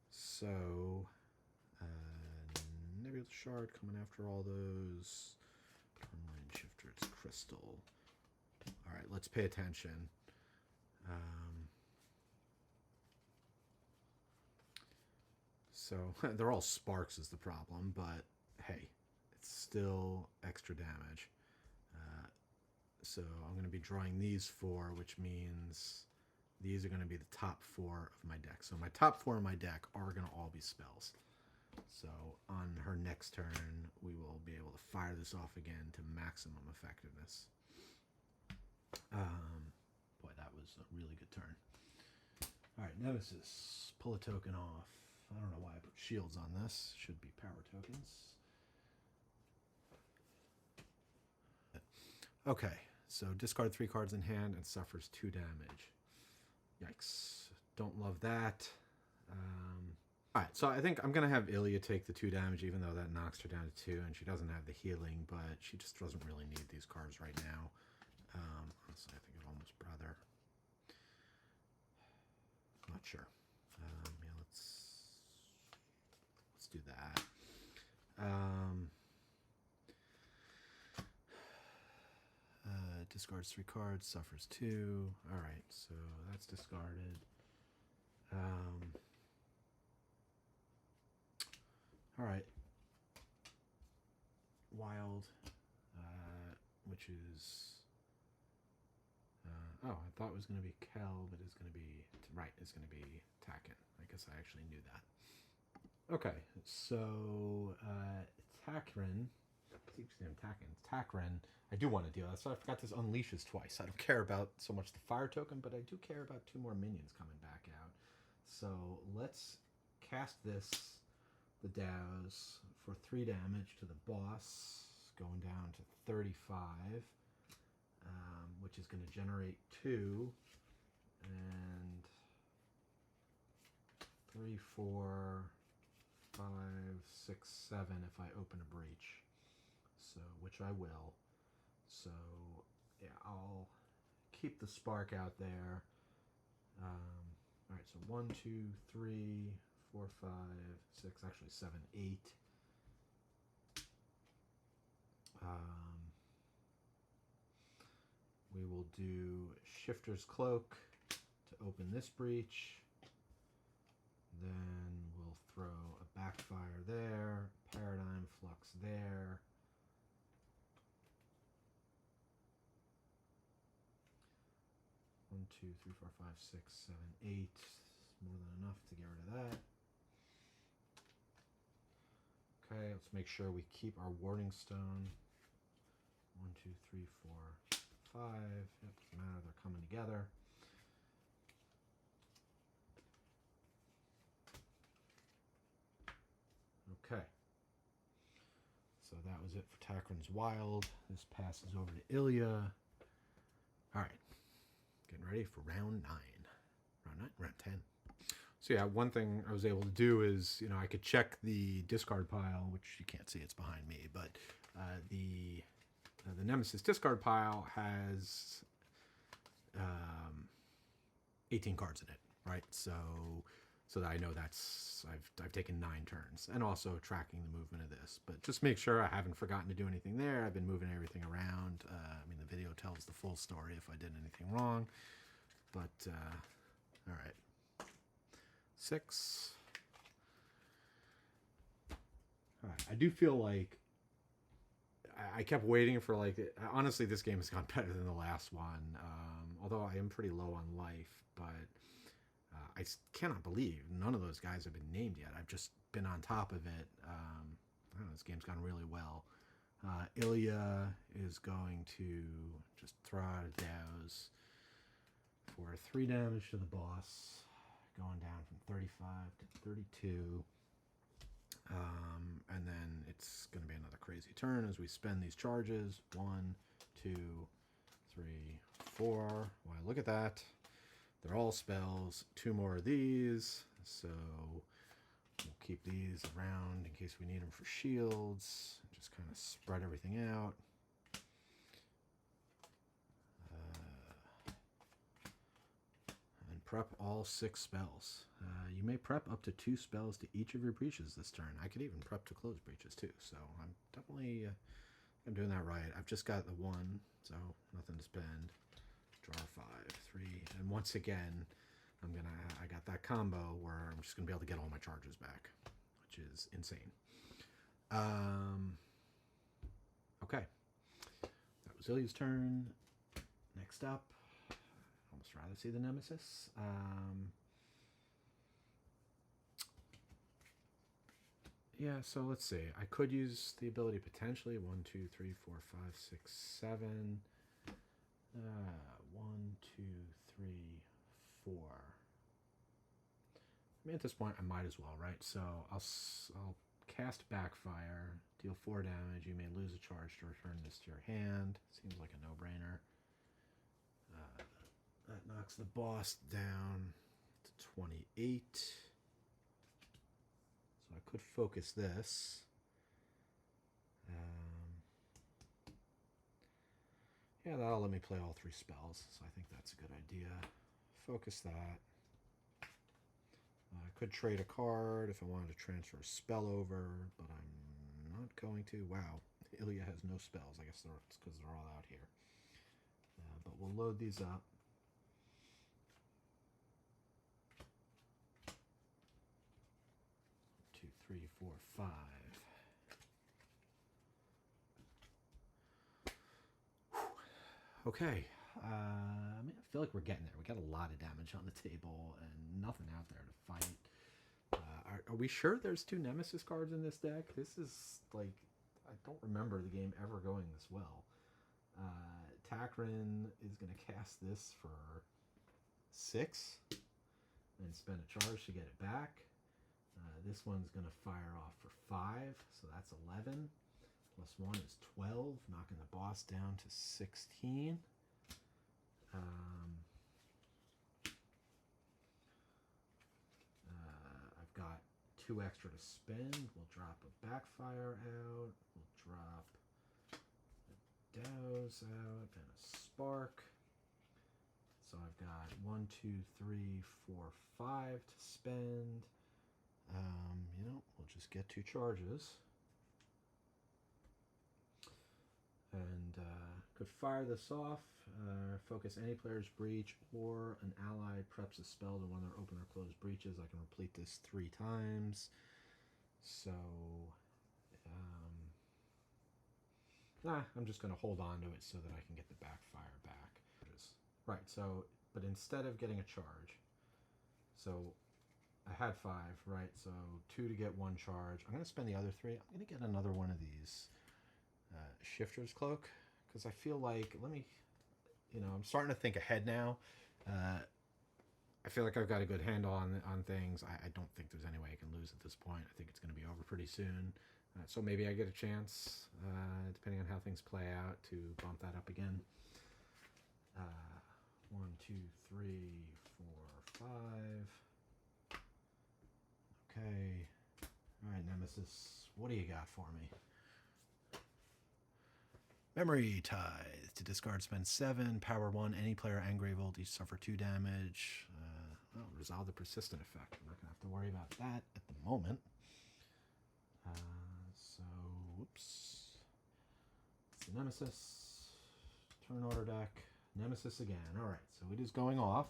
So, Nebula Shard coming after all those. Turn-line Shifter, it's Crystal. All right, let's pay attention. So they're all sparks is the problem, but hey, it's still extra damage. So I'm going to be drawing these 4, which means these are going to be the top 4 of my deck. So my top 4 of my deck are going to all be spells. So on her next turn, we will be able to fire this off again to maximum effectiveness. Boy, that was a really good turn. All right, Nemesis, pull a token off. I don't know why I put shields on this. Should be power tokens. Okay, so discard 3 cards in hand and suffers 2 damage. Yikes. Don't love that. Alright, so I think I'm going to have Ilya take the 2 damage, even though that knocks her down to 2, and she doesn't have the healing, but she just doesn't really need these cards right now. Honestly, I think I'd almost rather... Not sure. Yeah, let's do that. Discards 3 cards, suffers 2. Alright, so that's discarded. Alright. Wild, which is... oh, I thought it was going to be Kel, but it's going to be... Right, it's going to be Takken. I guess I actually knew that. Okay, so Takken... I keep saying Takken. Takken. I do want to deal with that, so I forgot this unleashes twice. I don't care about so much the fire token, but I do care about 2 more minions coming back out. So let's cast this, the Dows, for 3 damage to the boss, going down to 35, which is going to generate 2, and 3, 4, 5, 6, 7 if I open a breach. So, which I will. So, yeah, I'll keep the spark out there. Alright, so 1, 2, 3, 4, 5, 6, actually 7, 8. We will do Shifter's Cloak to open this breach. Then we'll throw a Backfire there, Paradigm Flux there. One, 2, 3, 4, 5, 6, 7, 8. More than enough to get rid of that. Okay, let's make sure we keep our Warding Stone. 1, 2, 3, 4, 5. Yep, doesn't matter, they're coming together. Okay. So that was it for Takran's Wild. This passes over to Ilya. Alright. Getting ready for round 9. Round 9? Round 10. So yeah, one thing I was able to do is, you know, I could check the discard pile, which you can't see, it's behind me, but the Nemesis discard pile has 18 cards in it, right? So that I know that's, I've taken 9 turns, and also tracking the movement of this. But just make sure I haven't forgotten to do anything there. I've been moving everything around. I mean, the video tells the full story if I did anything wrong. But, all right. 6. All right, I do feel like I kept waiting for, like, honestly, this game has gone better than the last one, although I am pretty low on life, but I cannot believe none of those guys have been named yet. I've just been on top of it. I don't know, this game's gone really well. Ilya is going to just throw out a Dows for 3 damage to the boss, going down from 35 to 32. And then it's going to be another crazy turn as we spend these charges. 1, 2, 3, 4. Why, look at that. They're all spells. 2 more of these. So we'll keep these around in case we need them for shields. Just kind of spread everything out. And prep all 6 spells. You may prep up to 2 spells to each of your breaches this turn. I could even prep to close breaches too. So I'm definitely I'm doing that right. I've just got the 1, so nothing to spend. Draw 5, 3, and once again, I got that combo where I'm just gonna be able to get all my charges back, which is insane. Okay, that was Ilya's turn. Next up, I'd almost rather see the Nemesis. Yeah, so let's see. I could use the ability potentially. 1, 2, 3, 4, 5, 6, 7. 1, 2, 3, 4. mean, at this point, I might as well, right? So I'll cast Backfire, deal 4 damage. You may lose a charge to return this to your hand. Seems like a no-brainer. That knocks the boss down to 28. So I could focus this. Yeah, that'll let me play all 3 spells, so I think that's a good idea. Focus that. I could trade a card if I wanted to transfer a spell over, but I'm not going to. Wow, Ilya has no spells. I guess it's because they're all out here. But we'll load these up. Two, three, four, 5. Okay. I mean, I feel like we're getting there. We got a lot of damage on the table and nothing out there to fight. Are we sure there's 2 Nemesis cards in this deck? This is like, I don't remember the game ever going this well. Takrin is going to cast this for 6 and spend a charge to get it back. This one's going to fire off for 5, so that's 11. Plus 1 is 12, knocking the boss down to 16. I've got 2 extra to spend. We'll drop a Backfire out. We'll drop a Douse out and a Spark. So I've got 1, 2, 3, 4, 5 to spend. We'll just get 2 charges. And could fire this off, focus any player's breach, or an ally preps a spell to one of their open or closed breaches. I can replete this 3 times. So, I'm just going to hold on to it so that I can get the Backfire back. Right, so, but instead of getting a charge, so I had 5, right? So 2 to get 1 charge. I'm going to spend the other 3. I'm going to get another one of these Shifter's Cloak, because I feel like, I'm starting to think ahead now. I feel like I've got a good handle on things. I don't think there's any way I can lose at this point. I think it's going to be over pretty soon. So maybe I get a chance, depending on how things play out, to bump that up again. 1, 2, 3, 4, 5. Okay. All right, Nemesis, what do you got for me? Memory Tithe. To discard, spend 7. Power 1. Any player and Gravehold each suffer 2 damage. Resolve the persistent effect. I'm not going to have to worry about that at the moment. Whoops. It's the Nemesis. Turn order deck. Nemesis again. Alright, so it is going off.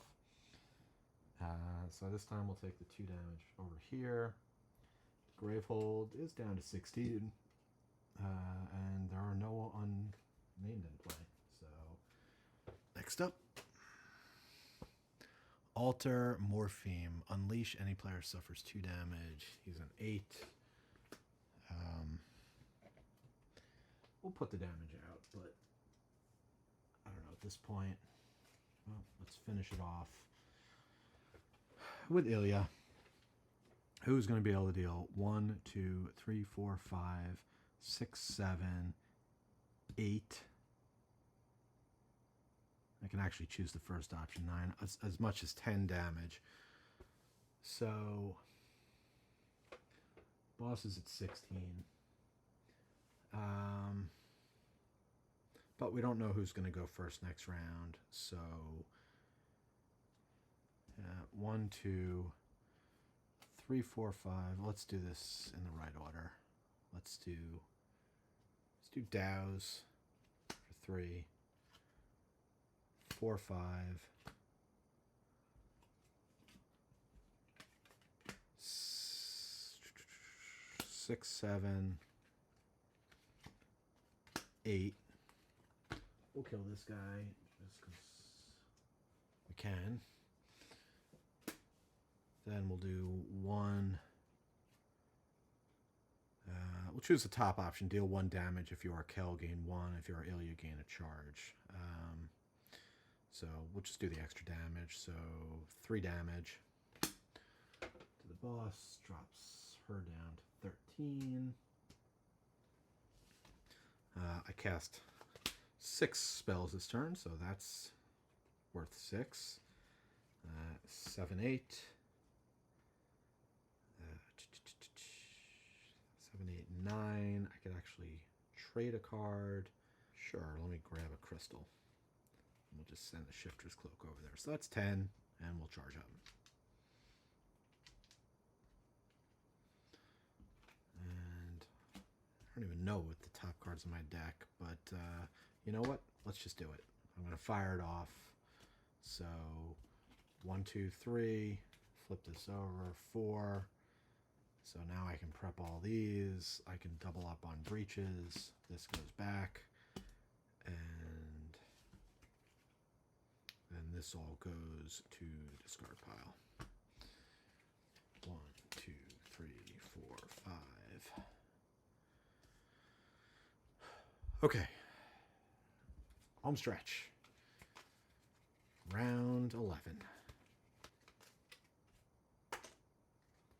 So this time we'll take the 2 damage over here. Gravehold is down to 16. And there are no unnamed in play. So, next up. Alter Morpheme. Unleash. Any player suffers 2 damage. He's an 8. We'll put the damage out, but I don't know at this point. Well, let's finish it off with Ilya, who's going to be able to deal 1, 2, 3, 4, 5, 6, 7, 8. I can actually choose the first option, 9, as much as 10 damage. So, boss is at 16. But we don't know who's going to go first next round. So, 1, 2, 3, 4, 5. Let's do this in the right order. Let's do Douse for 3, 4, 5, 6, 7, 8. We'll kill this guy just because we can. Then we'll do 1. We'll choose the top option. Deal 1 damage if you are Kel, gain 1. If you are Ilya, gain a charge. So we'll just do the extra damage. So 3 damage to to the boss, drops her down to 13. I cast 6 spells this turn, so that's worth 6. 7, 8. 7, 8, 9. I could actually trade a card. Sure, let me grab a crystal. We'll just send the Shifter's Cloak over there. So that's 10, and we'll charge up. And I don't even know what the top cards in my deck, but you know what? Let's just do it. I'm going to fire it off. So 1, 2, 3. Flip this over. 4. So now I can prep all these. I can double up on breaches. This goes back. And then this all goes to discard pile. 1, 2, 3, 4, 5. Okay. Home stretch. Round 11.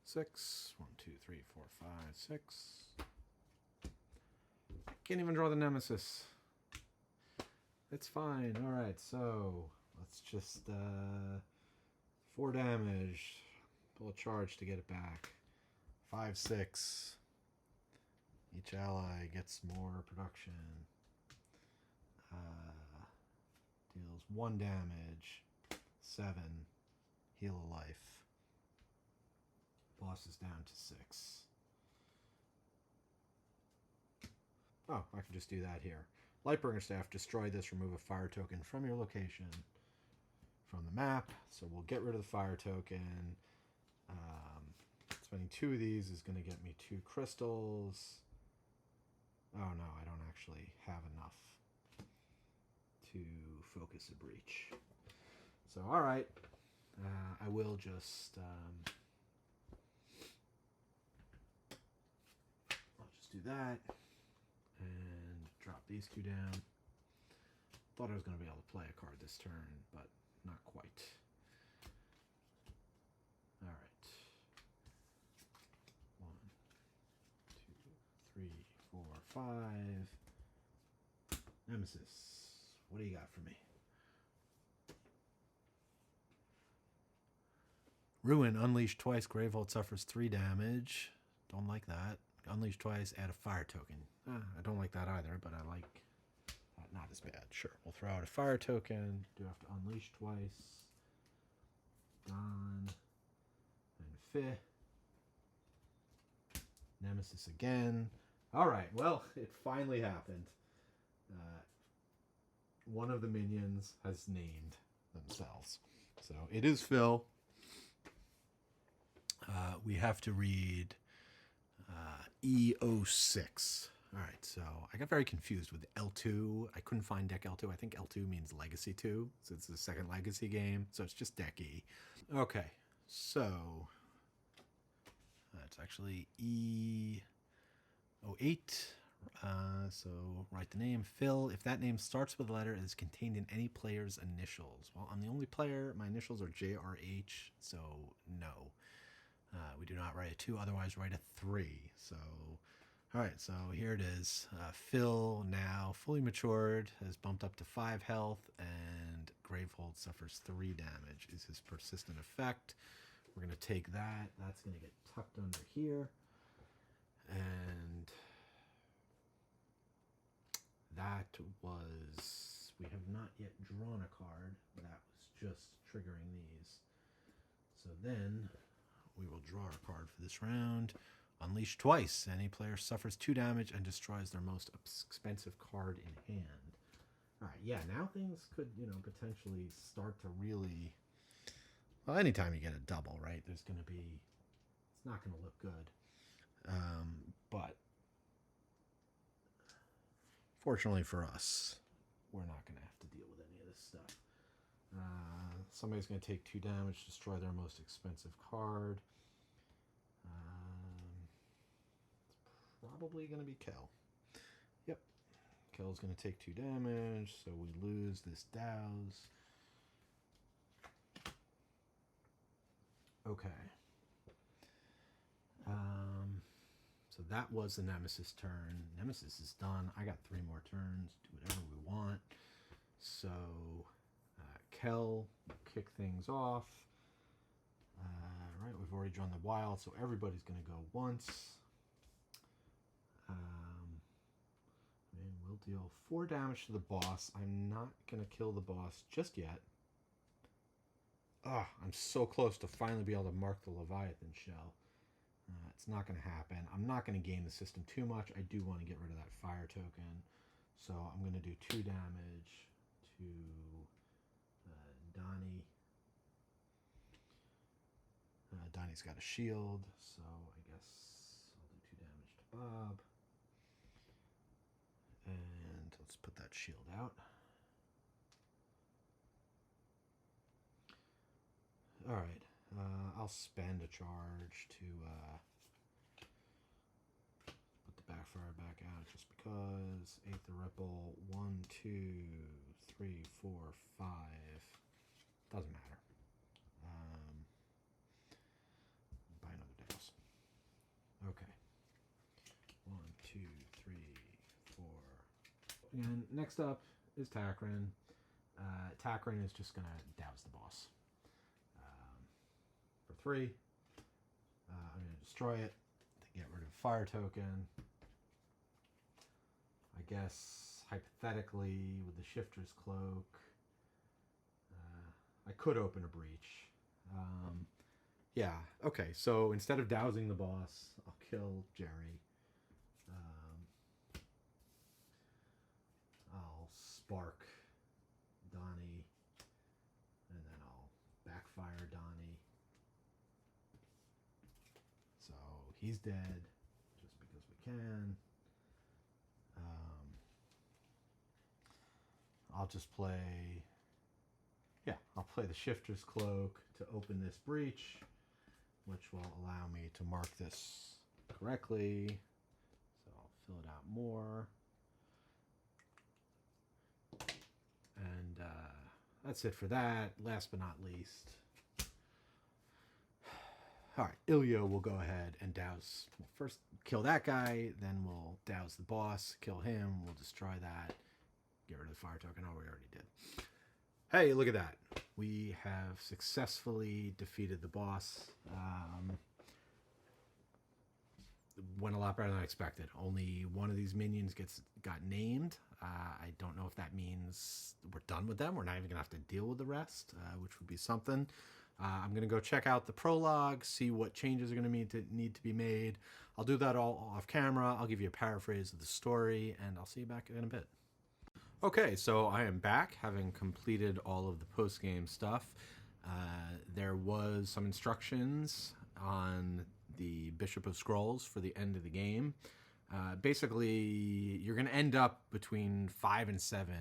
6. 1, 2, 3, 4, 5, 6. Can't even draw the Nemesis. It's fine. All right, so let's just 4 damage. Pull a charge to get it back. 5, 6. Each ally gets more production. Deals 1 damage. 7. Heal a life. Boss is down to 6. Oh, I can just do that here. Lightbringer Staff, destroy this, remove a fire token from your location from the map. So we'll get rid of the fire token. Spending 2 of these is going to get me 2 crystals. Oh no, I don't actually have enough to focus a breach. So alright, I will just I'll just do that and drop these 2 down. Thought I was going to be able to play a card this turn, but not quite. Alright. 1, 2, 3, 4, 5. Nemesis, what do you got for me? Ruin, unleash twice. Gravehold suffers 3 damage. Don't like that. Unleash twice, add a fire token. I don't like that either, but I like that. Not as bad. Sure, we'll throw out a fire token. Do have to unleash twice. Gone. And Fih. Nemesis again. Alright, well, it finally happened. One of the minions has named themselves. So it is Phil. We have to read E06. All right, so I got very confused with L2. I couldn't find deck L2. I think L2 means Legacy 2, so it's the second Legacy game, so it's just deck E. Okay, so it's actually E08. So write the name, Phil. If that name starts with a letter, it is contained in any player's initials. Well, I'm the only player. My initials are JRH, so no. We do not write a 2, otherwise write a 3. So, all right, so here it is. Phil, now fully matured, has bumped up to 5 health, and Gravehold suffers 3 damage is his persistent effect. We're going to take that. That's going to get tucked under here. And that was, we have not yet drawn a card. That was just triggering these. So then we will draw a card for this round. Unleash twice. Any player suffers 2 damage and destroys their most expensive card in hand. All right, yeah, now things could, potentially start to really... Well, anytime you get a double, right, there's going to be... It's not going to look good. But fortunately for us, we're not going to have to deal with any of this stuff. Somebody's going to take 2 damage, destroy their most expensive card. It's probably going to be Kel. Yep. Kel's going to take 2 damage, so we lose this douse. Okay. that was the Nemesis turn. Nemesis is done. I got 3 more turns. Do whatever we want. So, Kel will kick things off. Right, we've already drawn the wild, so everybody's going to go once. And we'll deal 4 damage to the boss. I'm not going to kill the boss just yet. I'm so close to finally be able to mark the Leviathan shell. It's not going to happen. I'm not going to game the system too much. I do want to get rid of that fire token. So I'm going to do 2 damage to Donnie. Donnie's got a shield, so I guess I'll do 2 damage to Bob. And let's put that shield out. All right, I'll spend a charge to put the backfire back out just because. 8th the Ripple, 1, 2, 3, 4, 5. Doesn't matter. Buy another Deus. Okay. 1, 2, 3, 4. And next up is Takrin. Takrin is just gonna douse the boss. For 3. I'm gonna destroy it to get rid of fire token. I guess hypothetically with the Shifter's Cloak, I could open a breach. Yeah, okay, so instead of dousing the boss, I'll kill Jerry. I'll spark Donnie, and then I'll backfire Donnie. So he's dead, just because we can. I'll just play... Yeah, I'll play the Shifter's Cloak to open this breach, which will allow me to mark this correctly. So I'll fill it out more. And that's it for that. Last but not least. All right, Ilya will go ahead and douse. We'll first kill that guy, then we'll douse the boss, kill him, we'll destroy that, get rid of the fire token. Oh, we already did. Hey, look at that. We have successfully defeated the boss. Went a lot better than I expected. Only one of these minions got named. I don't know if that means we're done with them. We're not even going to have to deal with the rest, which would be something. I'm going to go check out the prologue, see what changes are going to need to be made. I'll do that all off camera. I'll give you a paraphrase of the story, and I'll see you back in a bit. Okay, so I am back, having completed all of the post-game stuff. There was some instructions on the Bishop of Scrolls for the end of the game. Basically, you're going to end up between 5 and 7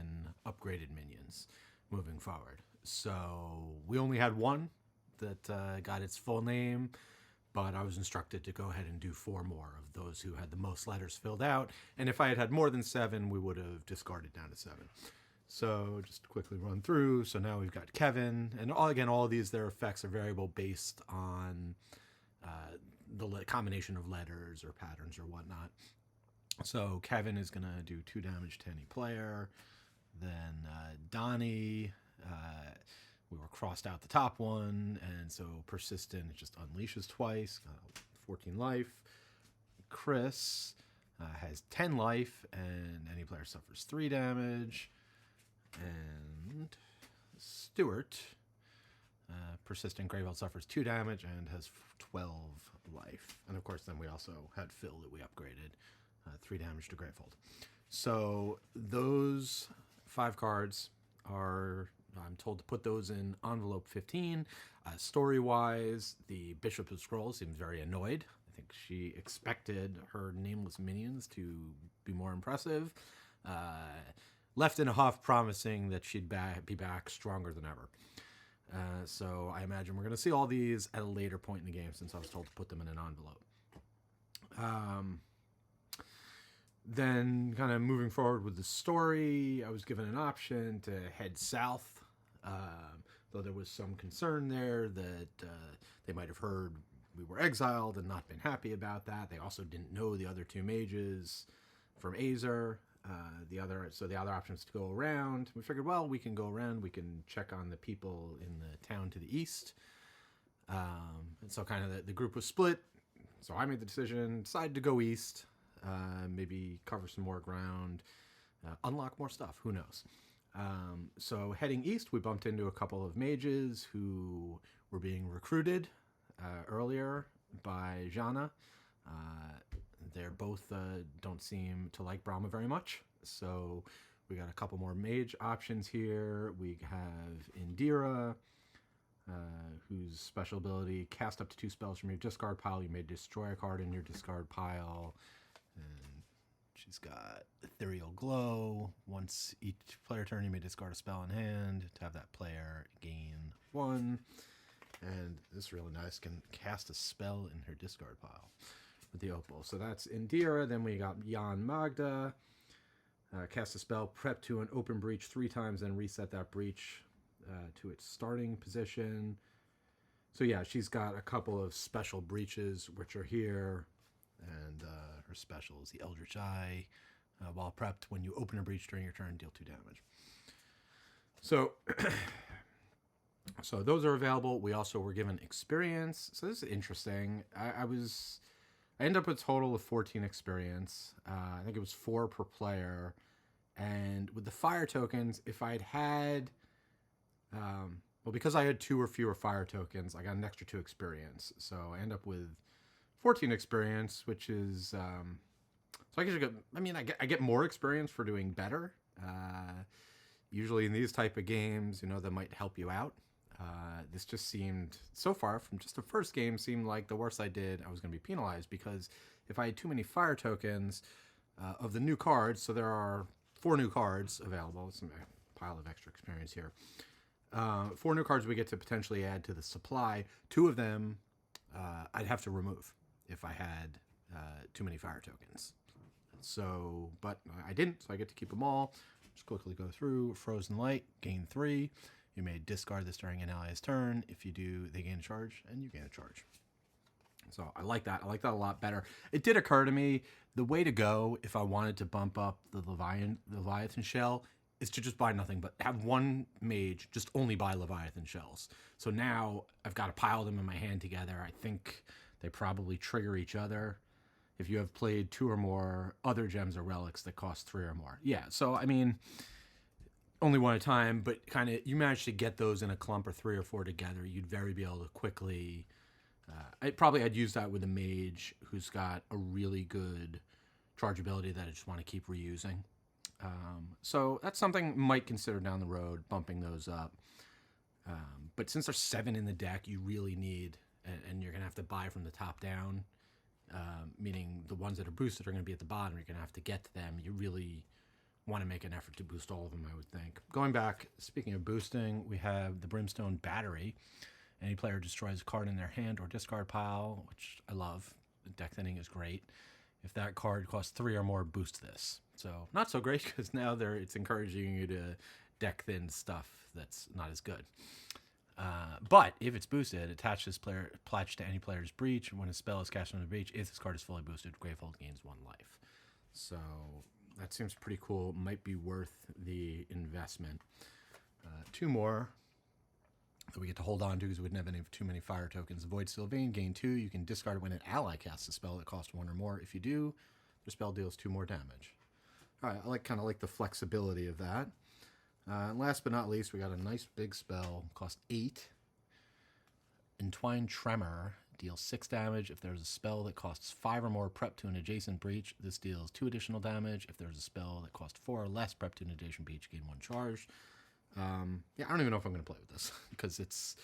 upgraded minions moving forward. So we only had one that got its full name, but I was instructed to go ahead and do 4 more of those who had the most letters filled out. And if I had had more than 7, we would have discarded down to 7. So just to quickly run through. So now we've got Kevin. And all of these, their effects are variable based on the combination of letters or patterns or whatnot. So Kevin is going to do 2 damage to any player. Then Donnie, we were crossed out the top one, and so Persistent just unleashes twice, 14 life. Chris has 10 life, and any player suffers 3 damage. And Stuart, Persistent Gravehold suffers 2 damage and has 12 life. And of course, then we also had Phil that we upgraded, 3 damage to Gravehold. So those 5 cards are... I'm told to put those in envelope 15. Story-wise, the Bishop of Scrolls seems very annoyed. I think she expected her nameless minions to be more impressive. Left in a huff, promising that she'd be back stronger than ever. So I imagine we're going to see all these at a later point in the game, since I was told to put them in an envelope. Then kind of moving forward with the story, I was given an option to head south, though there was some concern there that they might have heard we were exiled and not been happy about that. They also didn't know the other two mages from Azer. The other option is to go around. We figured, well, we can go around. We can check on the people in the town to the east. And so kind of the group was split. So I made the decision, decided to go east, maybe cover some more ground, unlock more stuff. Who knows? So heading east, we bumped into a couple of mages who were being recruited earlier by Jana. They're both don't seem to like Brahma very much. So we got a couple more mage options here. We have Indira, whose special ability, cast up to 2 spells from your discard pile. You may destroy a card in your discard pile. And she's got Ethereal Glow. Once each player turn, you may discard a spell in hand to have that player gain 1. And this is really nice, can cast a spell in her discard pile with the opal. So that's Indira. Then we got Jan Magda. Cast a spell, prep to an open breach 3 times, and reset that breach to its starting position. So yeah, she's got a couple of special breaches which are here, and her special is the Eldritch Eye. While prepped, when you open a breach during your turn, deal 2 damage. So, so those are available. We also were given experience. So this is interesting. I ended up with a total of 14 experience. I think it was 4 per player. And with the fire tokens, if I'd had, well, because I had 2 or fewer fire tokens, I got an extra 2 experience. So I end up with 14 experience, which is, so I guess I get more experience for doing better. Usually in these type of games, that might help you out. This just seemed, so far from just the first game, seemed like the worse I did, I was going to be penalized, because if I had too many fire tokens of the new cards, so there are 4 new cards available. It's a pile of extra experience here. 4 new cards we get to potentially add to the supply. 2 of them I'd have to remove if I had too many fire tokens. So, but I didn't, so I get to keep them all. Just quickly go through. Frozen Light, gain 3. You may discard this during an ally's turn. If you do, they gain a charge, and you gain a charge. So I like that. I like that a lot better. It did occur to me, the way to go if I wanted to bump up the Leviathan shell is to just buy nothing, but have one mage just only buy Leviathan shells. So now I've got to pile them in my hand together. I think they probably trigger each other if you have played 2 or more other gems or relics that cost 3 or more. Yeah, so I mean, only one at a time, but kind of you manage to get those in a clump or 3 or 4 together, you'd very be able to quickly. I'd use that with a mage who's got a really good charge ability that I just want to keep reusing. So that's something might consider down the road, bumping those up. But since there's 7 in the deck, you really need, and you're gonna have to buy from the top down, meaning the ones that are boosted are gonna be at the bottom. You're gonna have to get to them. You really want to make an effort to boost all of them, I would think. Going back, speaking of boosting, we have the Brimstone Battery. Any player destroys a card in their hand or discard pile, which I love. The deck thinning is great. If that card costs 3 or more, boost this. So not so great, because now it's encouraging you to deck thin stuff that's not as good. But if it's boosted, attach this player pledge to any player's breach. When a spell is cast on the breach, if this card is fully boosted, Gravehold gains 1 life. So that seems pretty cool. Might be worth the investment. 2 more that we get to hold on to because we wouldn't have too many fire tokens. Void Sylvain, gain 2. You can discard it when an ally casts a spell that costs 1 or more. If you do, the spell deals 2 more damage. All right, I kind of like the flexibility of that. And last but not least, we got a nice big spell, cost 8. Entwined Tremor, deals 6 damage. If there's a spell that costs 5 or more, prep to an adjacent breach, this deals 2 additional damage. If there's a spell that costs 4 or less, prep to an adjacent breach, gain 1 charge. Yeah, I don't even know if I'm going to play with this because it's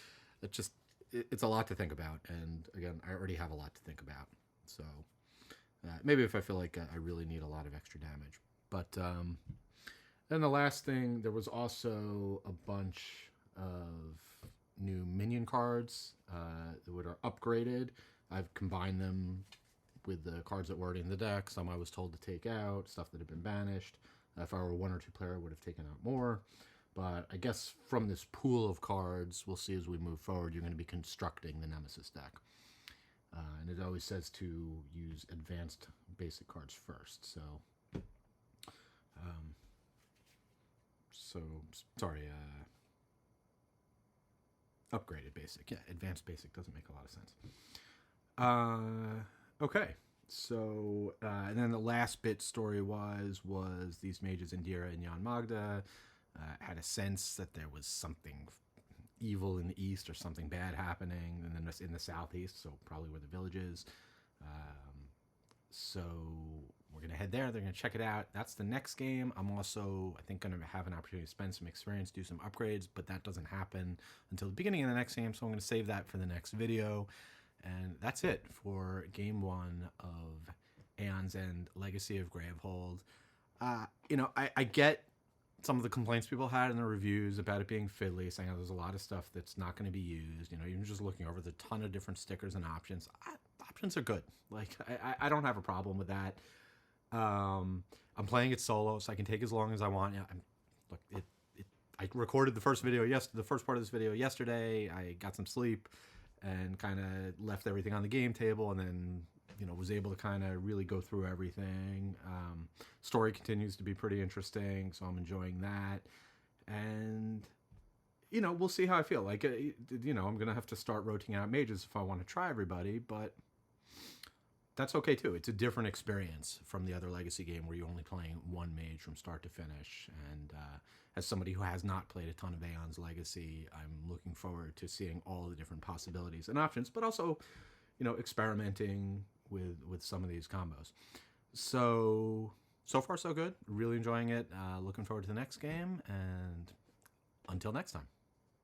a lot to think about, and again, I already have a lot to think about. So maybe if I feel like I really need a lot of extra damage. But then the last thing, there was also a bunch of new minion cards that are upgraded. I've combined them with the cards that were already in the deck. Some I was told to take out, stuff that had been banished. If I were a 1 or 2 player, I would have taken out more. But I guess from this pool of cards, we'll see as we move forward, you're going to be constructing the Nemesis deck. And it always says to use advanced basic cards first. So sorry, upgraded basic. Yeah, advanced basic doesn't make a lot of sense. Okay. So, and then the last bit story-wise was these mages Indira and Jan Magda had a sense that there was something evil in the east or something bad happening, and then in the southeast, so probably where the village is. So we're gonna head there. They're gonna check it out. That's the next game. I'm also, I think, gonna have an opportunity to spend some experience, do some upgrades, but that doesn't happen until the beginning of the next game. So I'm gonna save that for the next video. And that's it for game 1 of Aeon's End Legacy of Gravehold. I get some of the complaints people had in the reviews about it being fiddly, saying there's a lot of stuff that's not going to be used. Even just looking over the ton of different stickers and options. Options are good. Like, I don't have a problem with that. I'm playing it solo, so I can take as long as I want. I recorded the first part of this video yesterday. I got some sleep and kind of left everything on the game table, and then was able to kind of really go through everything. Story continues to be pretty interesting, so I'm enjoying that. And we'll see how I feel. Like, I'm gonna have to start rotating out mages if I want to try everybody, but that's okay too. It's a different experience from the other Legacy game where you're only playing one mage from start to finish. And as somebody who has not played a ton of Aeon's Legacy, I'm looking forward to seeing all the different possibilities and options, but also, experimenting with some of these combos. So far so good. Really enjoying it. Looking forward to the next game, and until next time.